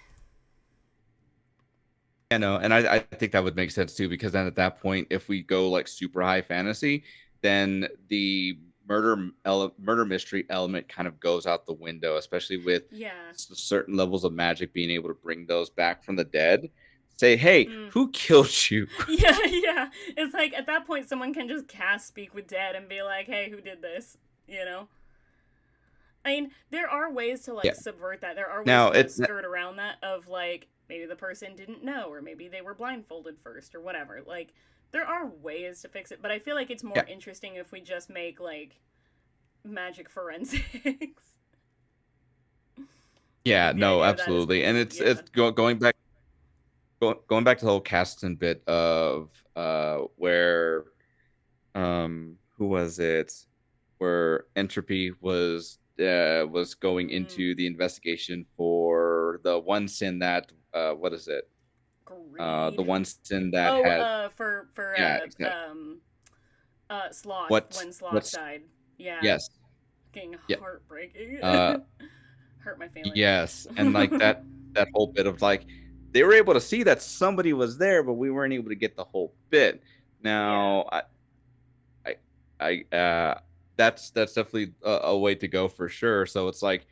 yeah, no, and I think that would make sense too, because then at that point, if we go like super high fantasy, then the murder mystery element kind of goes out the window, especially with Yeah. certain levels of magic being able to bring those back from the dead. Say, hey, Mm. who killed you? Yeah, yeah. It's like at that point, someone can just cast Speak with Dead and be like, hey, who did this? You know? I mean, there are ways to like Yeah. subvert that. There are ways to Now kind of it skirt around that of like maybe the person didn't know or maybe they were blindfolded first or whatever. Like there are ways to fix it, but I feel like it's more yeah, interesting if we just make like magic forensics. Like yeah, if the no, idea of that is absolutely, and cool. it's Yeah. going back to the whole Caston bit of where who was it, where Entropy was going Mm, into the investigation for the one sin that what is it, the greed. one sin that Oh, had, for yeah, exactly. Sloth when Sloth What's died. Yeah, yes, getting yeah, heartbreaking. uh Hurt my feelings. yes, and like that whole bit of like they were able to see that somebody was there, but we weren't able to get the whole bit. Yeah, Now I that's definitely a way to go for sure. So it's like,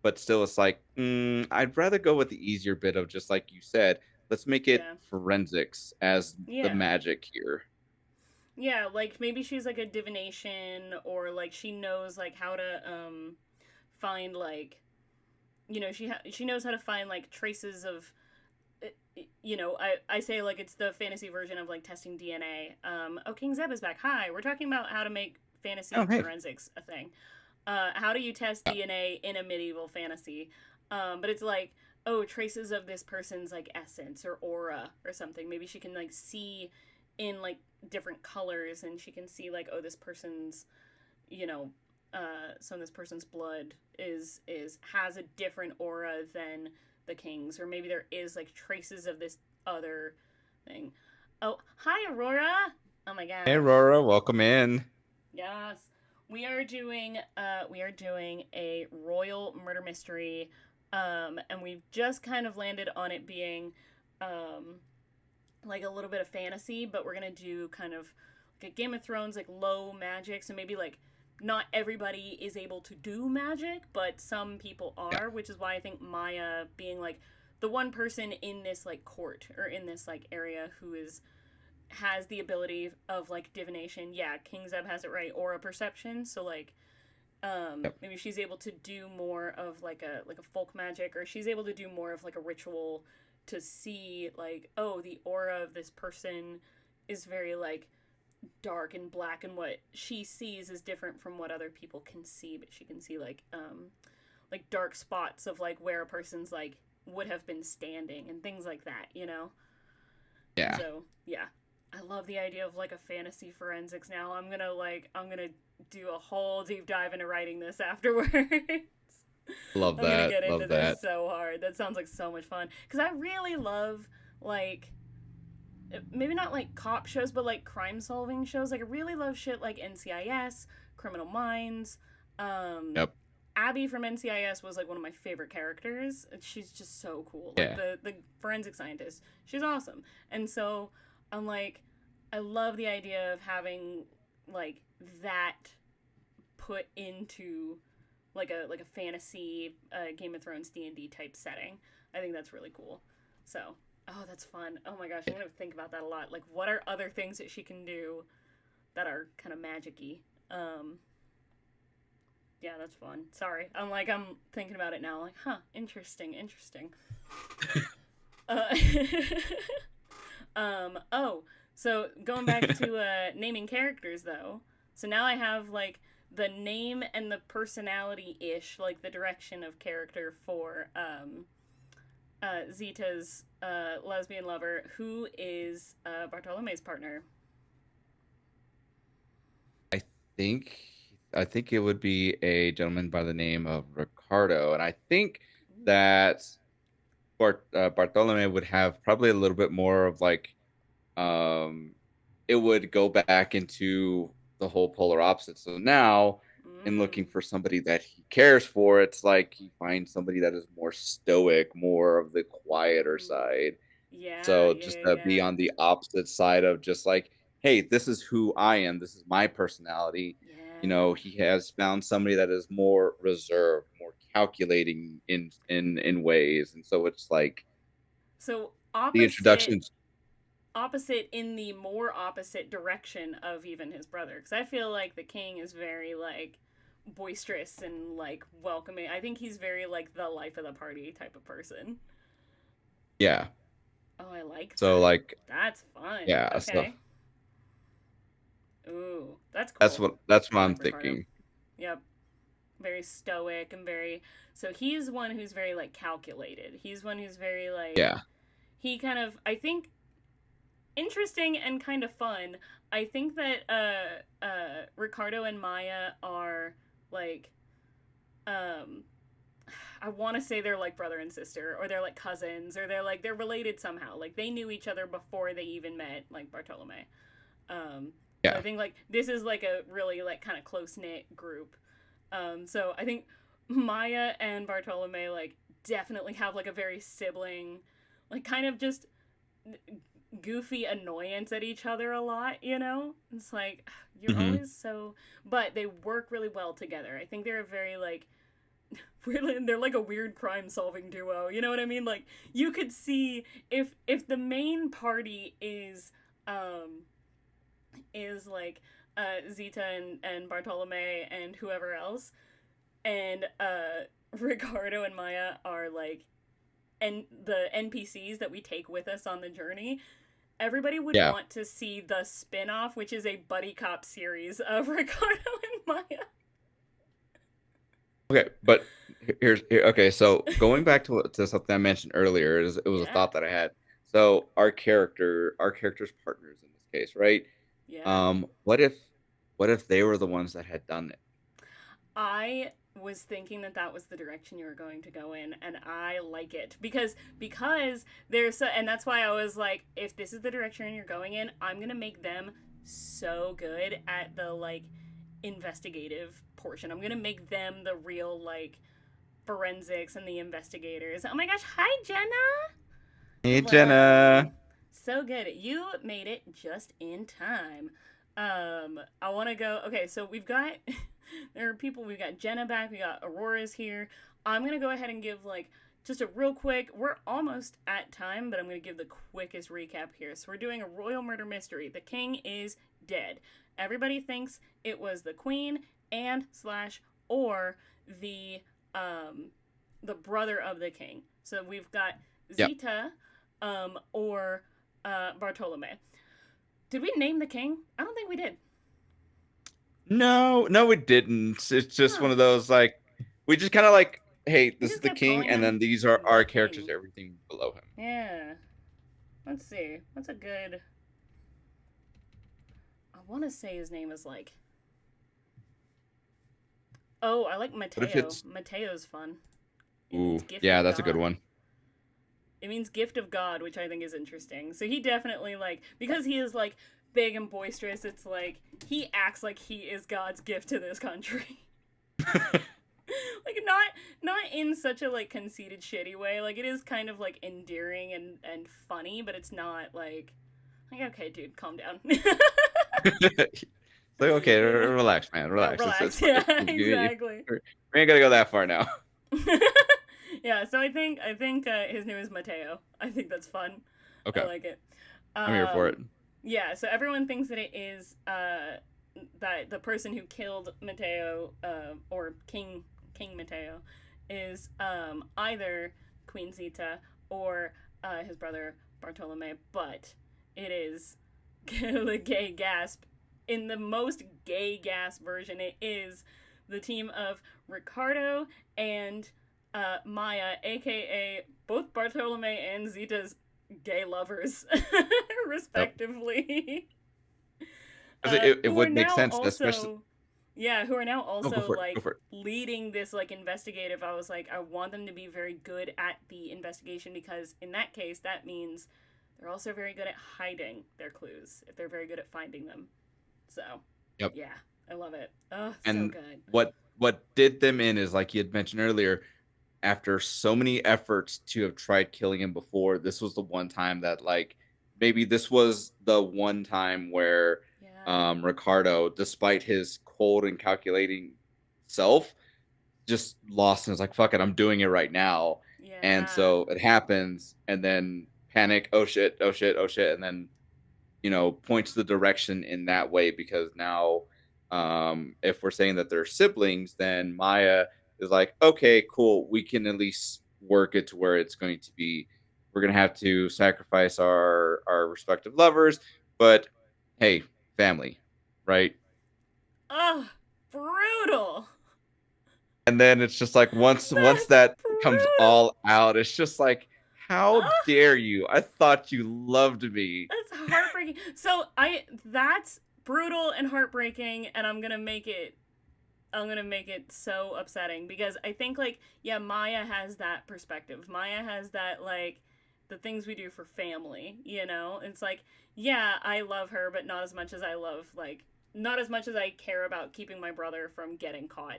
but still, it's like, I'd rather go with the easier bit of just like you said. Let's make it yeah, forensics as the yeah, magic here. yeah. Like maybe she's like a divination, or like she knows like how to find like she knows how to find like traces of I say like it's the fantasy version of like testing DNA. Oh, King Zeb is back. Hi, we're talking about how to make Oh, fantasy hey, forensics a thing. How do you test yeah, DNA in a medieval fantasy? But it's like, oh, traces of this person's like essence or aura or something. Maybe she can like see in like different colors and she can see like, oh, this person's, you know, some of this person's blood is has a different aura than the king's, or maybe there is like traces of this other thing. Oh, hi Aurora. Oh my Hey, gosh. Aurora, welcome in. Yes. We are doing a royal murder mystery, and we've just kind of landed on it being um like a little bit of fantasy, but we're gonna do kind of like a Game of Thrones, like low magic. So maybe like not everybody is able to do magic, but some people Yeah, are, which is why I think Maya being like the one person in this like court or in this like area who is has the ability of like divination. Yeah, King Zeb has it right, aura perception. So like yep, maybe she's able to do more of like a folk magic, or she's able to do more of like a ritual to see like, oh, the aura of this person is very like dark and black, and what she sees is different from what other people can see, but she can see like dark spots of like where a person's like would have been standing and things like that, you know. And yeah. so yeah, I love the idea of like a fantasy forensics. Now I'm gonna do a whole deep dive into writing this afterwards. Love I'm gonna that. get into Love this that. so hard. That sounds like so much fun because I really love like maybe not like cop shows, but like crime solving shows. Like I really love shit like NCIS, Criminal Minds. Um, Yep. Abby from NCIS was like one of my favorite characters. She's just so cool. Like Yeah. the forensic scientist, she's awesome. And so I'm like, I love the idea of having like that put into like a fantasy Game of Thrones D&D type setting. I think that's really cool. So, oh, that's fun. Oh my gosh, I'm gonna think about that a lot. Like, what are other things that she can do that are kind of magicy? Um, yeah, that's fun. Sorry, I'm thinking about it now. Like, huh, interesting, interesting. Uh, oh, so going back to naming characters though. So now I have like the name and the personality ish, like the direction of character for Zita's lesbian lover, who is Bartolome's partner. I think I think it would be a gentleman by the name of Ricardo, and I think Ooh. that Bartolome would have probably a little bit more of like um it would go back into the whole polar opposite. So now, in looking Mm. for somebody that he cares for, it's like he finds somebody that is more stoic, more of the quieter Ooh. side. Yeah, So yeah, just to be yeah. on the opposite side of just like, hey, this is who I am. This is my personality. Yeah. He has found somebody that is more reserved, more calculating in ways, and so it's like So the opposite introductions. opposite in the more opposite direction of even his brother, because I feel like the king is very like boisterous and like welcoming. I think he's very like the life of the party type of person. Yeah. Oh, I like So that. like, That's fun. yeah. So Okay. Ooh, that's cool. that's what I I'm like Ricardo. thinking. Yep. Very stoic and very, so he's one who's very like calculated. He's one who's very like, Yeah. he kind of, I think, interesting and kind of fun. I think that Ricardo and Maya are like um I want to say they're like brother and sister, or they're like cousins, or they're related somehow. Like they knew each other before they even met like Bartolome. So I Yeah. think like this is like a really like kind of close knit group. So I think Maya and Bartolome like definitely have like a very sibling, like kind of just goofy annoyance at each other a lot, you know? It's like you're Hmm. always so, but they work really well together. I think they're a very like really, they're like a weird crime solving duo. You know what I mean? Like you could see if the main party um is like Zita and Bartolome and whoever else, and Ricardo and Maya are like and the NPCs that we take with us on the journey, everybody would Yeah. want to see the spin-off, which is a buddy cop series of Ricardo and Maya. Okay, but okay. So going back to something I mentioned earlier, it was a Yeah. thought that I had. So our character's partners in this case, right? Yeah. What if they were the ones that had done it? I was thinking that that was the direction you were going to go in, and I like it because there's so, and that's why I was like, if this is the direction you're going in, I'm gonna make them so good at the like investigative portion. I'm gonna make them the real like forensics and the investigators. Oh my gosh, hi Jenna. Hey, Hello. Jenna. So good. You made it just in time. I want to go. Okay, so we've got there are people. We've got Jenna back. We got Aurora's here. I'm gonna go ahead and give like just a real quick. We're almost at time, but I'm gonna give the quickest recap here. So we're doing a royal murder mystery. The king is dead. Everybody thinks it was the queen and slash or the um the brother of the king. So we've got Yep. Zita or Bartolome. Did we name the king? I don't think we did. No, no, it didn't. It's just Huh. one of those like we just kind of like, hey, We this is just the kept king, calling and him then these are the our characters, king. everything below him. Yeah. Let's see. What's a good. I want to say his name is like. Oh, I like What if Mateo. it's Mateo's fun. It means ooh, gift yeah, of that's a good God. one. It means gift of God, which I think is interesting. So he definitely like because he is like big and boisterous. It's like he acts like he is God's gift to this country. Like not in such a like conceited shitty way. Like it is kind of like endearing and funny, but it's not like okay, dude, calm down. It's like, okay, relax, man, Yeah, relax. It's relax. fine. Yeah, exactly. We ain't gotta go that far now. Yeah, so I think his name is Mateo. I think that's fun. I Okay, like it. I'm here for it. Yeah, so everyone thinks that it is that the person who killed Mateo or King Mateo is either Queen Zita or his brother Bartolome, but it is the gay gasp. In the most gay gasp version, it is the team of Ricardo and Maya, aka both Bartolome and Zita's gay lovers, Yep. respectively. 'Cause it Who are would make now sense, especially. also, yeah, who are now Oh, go also for it. Go like for it. leading this like investigative. I was like, I want them to be very good at the investigation because in that case, that means they're also very good at hiding their clues if they're very good at finding them. So, Yep. yeah, I love it. Oh, so And good. what did them in is like you had mentioned earlier, after so many efforts to have tried killing him before, this was the one time that like maybe this was the one time where Yeah, Ricardo, despite his cold and calculating self, just lost and was like, fuck it, I'm doing it right now. And yeah. so it happens, and then panic, oh shit, oh shit, oh shit, and then points the direction in that way because now if we're saying that they're siblings, then Maya is like, okay, cool, we can at least work it to where it's going to be we're going to have to sacrifice our respective lovers, but hey, family, right? Oh, brutal. And then it's just like once That's that comes brutal. all out, it's just like, how Oh, dare you? I thought you loved me. that's heartbreaking. So that's brutal and heartbreaking, and I'm gonna make it so upsetting because I think like yeah, Maya has that perspective. Maya has that like the things we do for family, you know? It's like, yeah, I love her, but not as much as I love like not as much as I care about keeping my brother from getting caught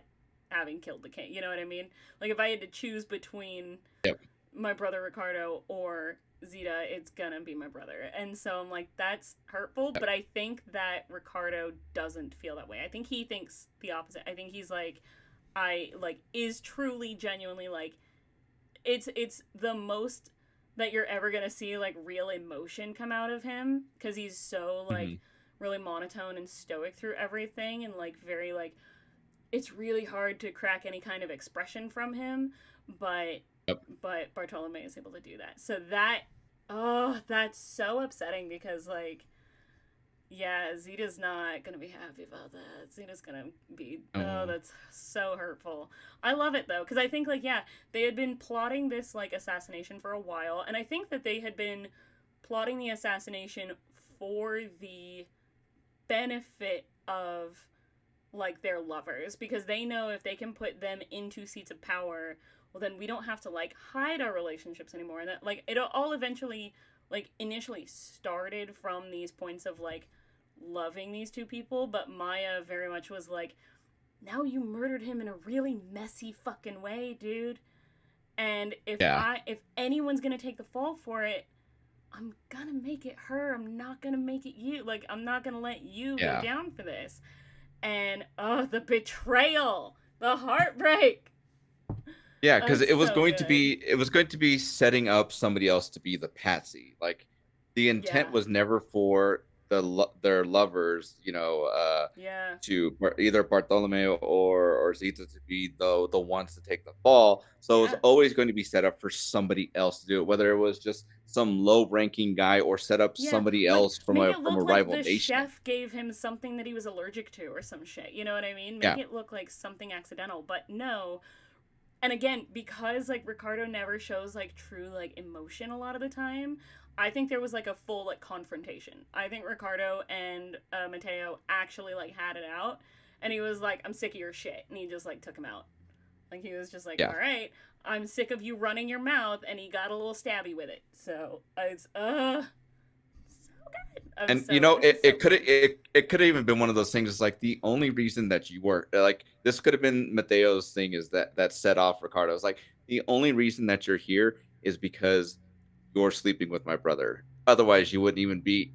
having killed the king. You know what I mean? Like if I had to choose between Yep. my brother Ricardo or Zeta, it's gonna be my brother. And so I'm like, that's hurtful, but I think that Ricardo doesn't feel that way. I think he thinks the opposite. I think he's like, I like is truly genuinely like it's the most that you're ever gonna see like real emotion come out of him because he's so like Mhm. really monotone and stoic through everything and like very like it's really hard to crack any kind of expression from him, but Yep. Bartolome is able to do that. So that oh, that's so upsetting because like yeah, Zeta's not gonna be happy about that. Zeta's gonna be oh, Oh. that's so hurtful. I love it though because I think like yeah, they had been plotting this like assassination for a while, and I think that they had been plotting the assassination for the benefit of like their lovers, because they know if they can put them into seats of power, well then we don't have to like hide our relationships anymore. And that like it all eventually like initially started from these points of like loving these two people, but Maya very much was like, now you murdered him in a really messy fucking way, dude. And Yeah. if anyone's gonna take the fall for it, I'm gonna make it her. I'm not gonna make it you. Like, I'm not gonna let you go Yeah. down for this. And oh, the betrayal, the heartbreak. Yeah, Oh, because it's so good. it was going to be setting up somebody else to be the patsy. Like the intent Yeah, was never for their lovers, yeah, either Bartholomew or Zita to be the ones to take the fall. So it was yeah. always going to be set up for somebody else to do it, whether it was just some low ranking guy or set up Yeah, somebody like else make it from a look like rival the nation. chef gave him something that he was allergic to or some shit. You know what I mean? Make Yeah, it look like something accidental, but no. And again, because like Ricardo never shows like true like emotion a lot of the time, I think there was like a full like confrontation. I think Ricardo and Mateo actually like had it out, and he was like, "I'm sick of your shit," and he just like took him out. Like he was just like, yeah. "All right, I'm sick of you running your mouth," and he got a little stabby with it. So it's so good. I'm And so this is so fun. it could have even been one of those things. It's like the only reason that you were like this could have been Mateo's thing is that set off Ricardo. It's like the only reason that you're here is because you're sleeping with my brother. Otherwise, you wouldn't even be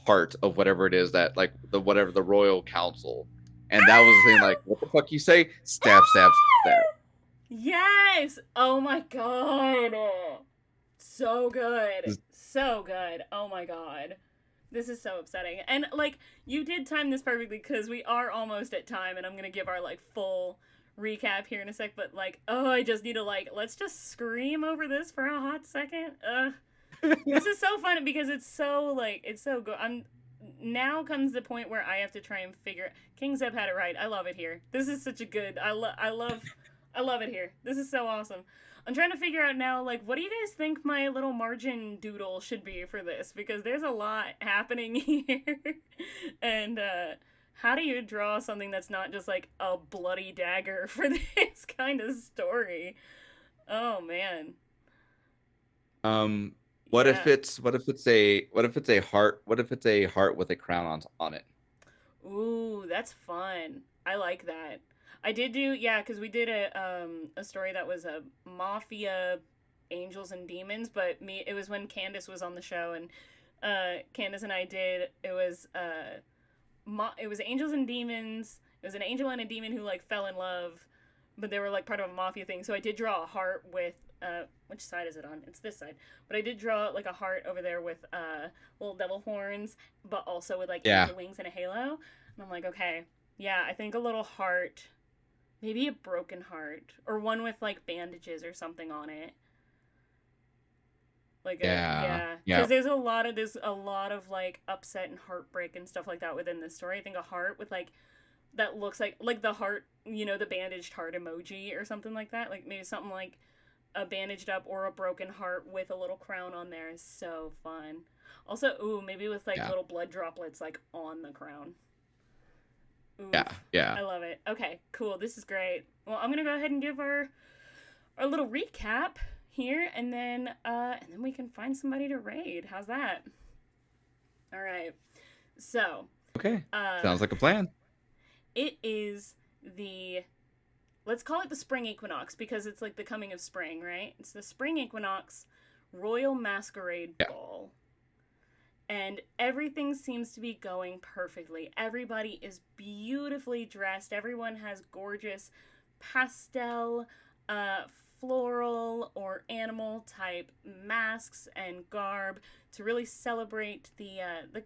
part of whatever it is that like the whatever the royal council. And that was the thing. Like, what the fuck you say? Stab, stab, stab. Yes! Oh my god. So good. So good. Oh my god. This is so upsetting. And like you did time this perfectly because we are almost at time and I'm going to give our like full recap here in a sec, but like oh, I just need to like let's just scream over this for a hot second. This is so fun because it's so like it's so good. I'm now comes the point where I have to try and figure. King Zeb had it right. I love it here. This is such a good. I love it here. This is so awesome. I'm trying to figure out now, like, what do you guys think my little margin doodle should be for this? Because there's a lot happening here, and how do you draw something that's not just like a bloody dagger for this kind of story? Oh man, um, yeah. what if it's a heart? What if it's a heart with a crown on it? Ooh, that's fun. I like that. I did do yeah, because we did a story that was a mafia angels and demons, but me it was when Candace was on the show and Candace and I did it was angels and demons. It was an angel and a demon who like fell in love, but they were like part of a mafia thing. So I did draw a heart with which side is it on? It's this side. But I did draw like a heart over there with little devil horns, but also with like Yeah, angel wings and a halo. And I'm like, okay, yeah, I think a little heart, maybe a broken heart, or one with like bandages or something on it. Like a yeah, yeah, yeah, because there's a lot of like upset and heartbreak and stuff like that within this story. I think a heart with like that looks like the heart, you know, the bandaged heart emoji or something like that. Like maybe something like a bandaged up or a broken heart with a little crown on there is so fun. Also, ooh, maybe with like yeah, little blood droplets like on the crown. yeah, Oof. yeah. I love it. Okay, cool. This is great. Well, I'm gonna go ahead and give our little recap here, and then we can find somebody to raid. How's that? All right. So, Okay, uh, sounds like a plan. it is the let's call it the spring equinox because it's like the coming of spring, right? It's the spring equinox royal masquerade Yeah, ball. And everything seems to be going perfectly. Everybody is beautifully dressed. Everyone has gorgeous pastel, uh, floral, or animal type masks and garb to really celebrate the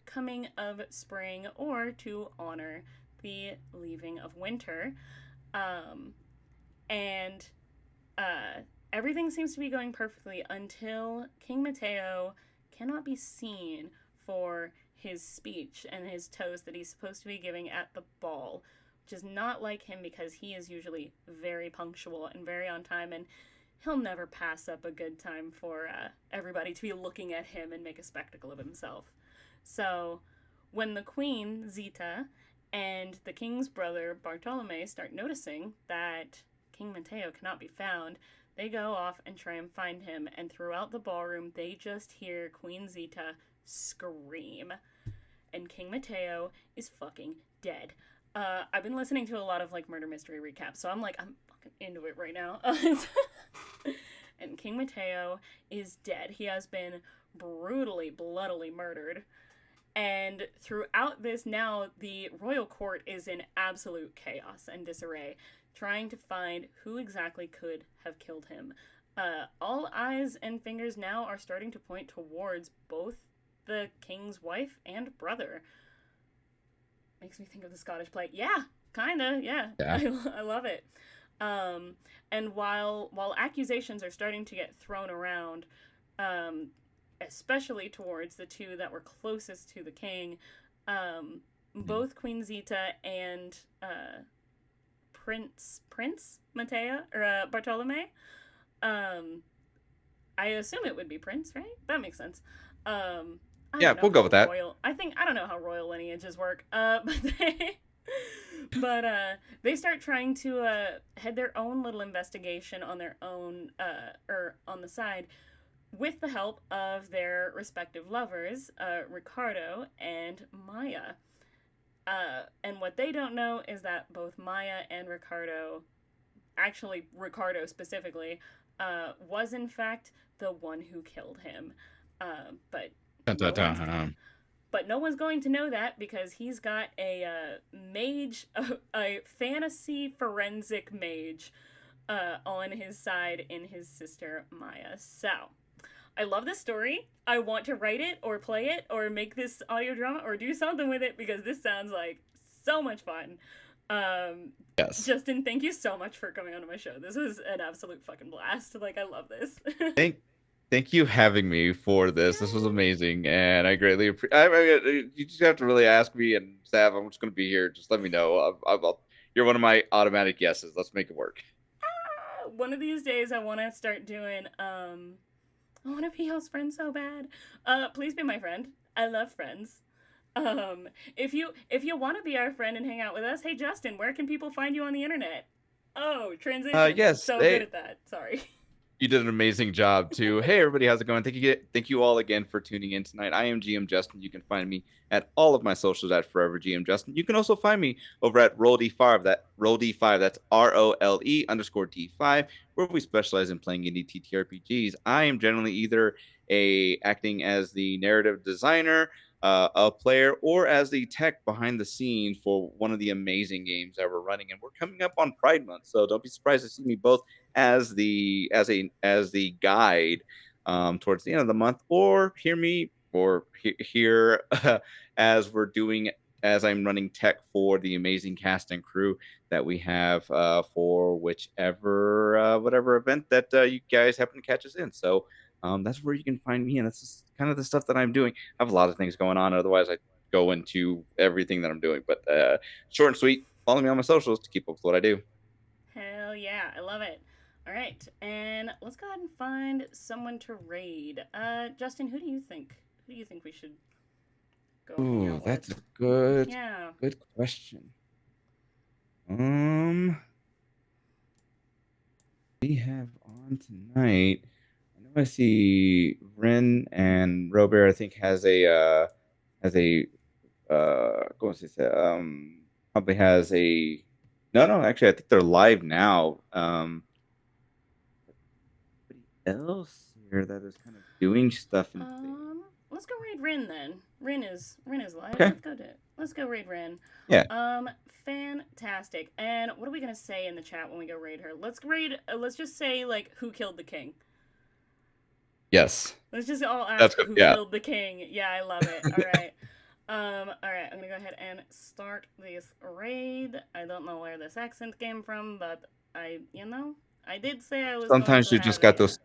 coming of spring or to honor the leaving of winter. Um, and uh, everything seems to be going perfectly until King Mateo cannot be seen for his speech and his toast that he's supposed to be giving at the ball, which is not like him because he is usually very punctual and very on time, and he'll never pass up a good time for everybody to be looking at him and make a spectacle of himself. So, when the queen, Zita, and the king's brother Bartolome start noticing that King Mateo cannot be found. They go off and try and find him, and throughout the ballroom, they just hear Queen Zita scream, and King Mateo is fucking dead. I've been listening to a lot of like murder mystery recaps, so I'm fucking into it right now. And King Mateo is dead. He has been brutally, bloodily murdered. And throughout this, now the royal court is in absolute chaos and disarray, trying to find who exactly could have killed him. All eyes and fingers now are starting to point towards both the king's wife and brother. Makes me think of the Scottish play. Yeah, kinda. Yeah, Yeah. I love it. And while accusations are starting to get thrown around, um, especially towards the two that were closest to the king, both Queen Zita and Prince Mateo or Bartolome. I assume it would be Prince, right? That makes sense. I Yeah, don't know we'll go how with that. royal. I don't know how royal lineages work. But they start trying to head their own little investigation on their own, or on the side, with the help of their respective lovers, Ricardo and Maya. And what they don't know is that both Maya and Ricardo, actually Ricardo specifically, was in fact the one who killed him. But Dun, dun, no one's dun. but no one's going to know that because he's got a mage, a fantasy forensic mage, on his side in his sister Maya. So, I love this story. I want to write it or play it or make this audio drama or do something with it because this sounds like so much fun. Yes. Justin, thank you so much for coming onto my show. This was an absolute fucking blast. Like, I love this. Thank thank you having me for this. This was Yay. amazing, and I greatly appreciate. You just have to really ask me, and Sav, I'm just going to be here. Just let me know. You're one of my automatic yeses. Let's make it work. One of these days, I want to start doing. I want to be y'all's friend so bad. Please be my friend. I love friends. If you want to be our friend and hang out with us, hey Justin, where can people find you on the internet? Oh, transitions. Yes. So good Hey, at that. Sorry. you did an amazing job too. Hey everybody, how's it going? Thank you all again for tuning in tonight. I am GM Justin. You can find me at all of my socials at Forever GM Justin. You can also find me over at Roll D5. Roll D5. That's ROLE_D5, where we specialize in playing indie TTRPGs. I am generally either acting as the narrative designer, a player, or as the tech behind the scenes for one of the amazing games that we're running. And we're coming up on Pride Month, so don't be surprised to see me both as the guide towards the end of the month, or hear as we're doing as I'm running tech for the amazing cast and crew that we have for whichever whatever event that you guys happen to catch us in. So that's where you can find me, and that's just kind of the stuff that I'm doing. I have a lot of things going on. Otherwise, I go into everything that I'm doing. But short and sweet, follow me on my socials to keep up with what I do. Hell yeah, I love it. All right, and let's go ahead and find someone to raid. Justin, who do you think? Who do you think we should go hang Ooh, out with? that's a Yeah. good question. Um, we have on tonight. I know I see Ren and Robert. I think has a ¿cómo se dice? Probably has a no, actually I think they're live now. Anybody else here that is kind of doing stuff and things? Let's go raid Rin then. Rin is live. Okay. Let's go raid Rin. Yeah. Fantastic. And what are we gonna say in the chat when we go raid her? Let's raid. Let's just say like who killed the king. Yes. Let's just all That's ask good. who Yeah. killed the king. Yeah, I love it. All right. All right. I'm gonna go ahead and start this raid. I don't know where this accent came from, but I did say I was going Sometimes to you have just got a. those.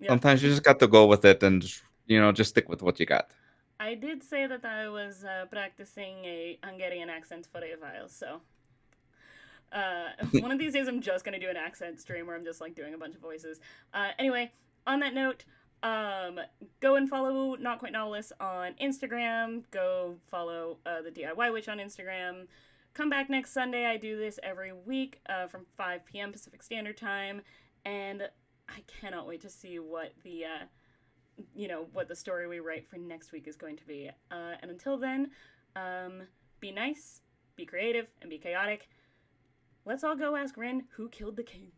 Yep. Sometimes you just got to go with it and just stick with what you got. I did say that I was practicing a Hungarian accent for a while, so one of these days I'm just gonna do an accent stream where I'm just like doing a bunch of voices. Anyway, on that note, Go and follow Not Quite Novelists on Instagram. Go follow the DIY Witch on Instagram. Come back next Sunday. I do this every week from 5 p.m. Pacific Standard Time, and I cannot wait to see what what the story we write for next week is going to be. And until then, be nice, be creative, and be chaotic. Let's all go ask Rin who killed the king.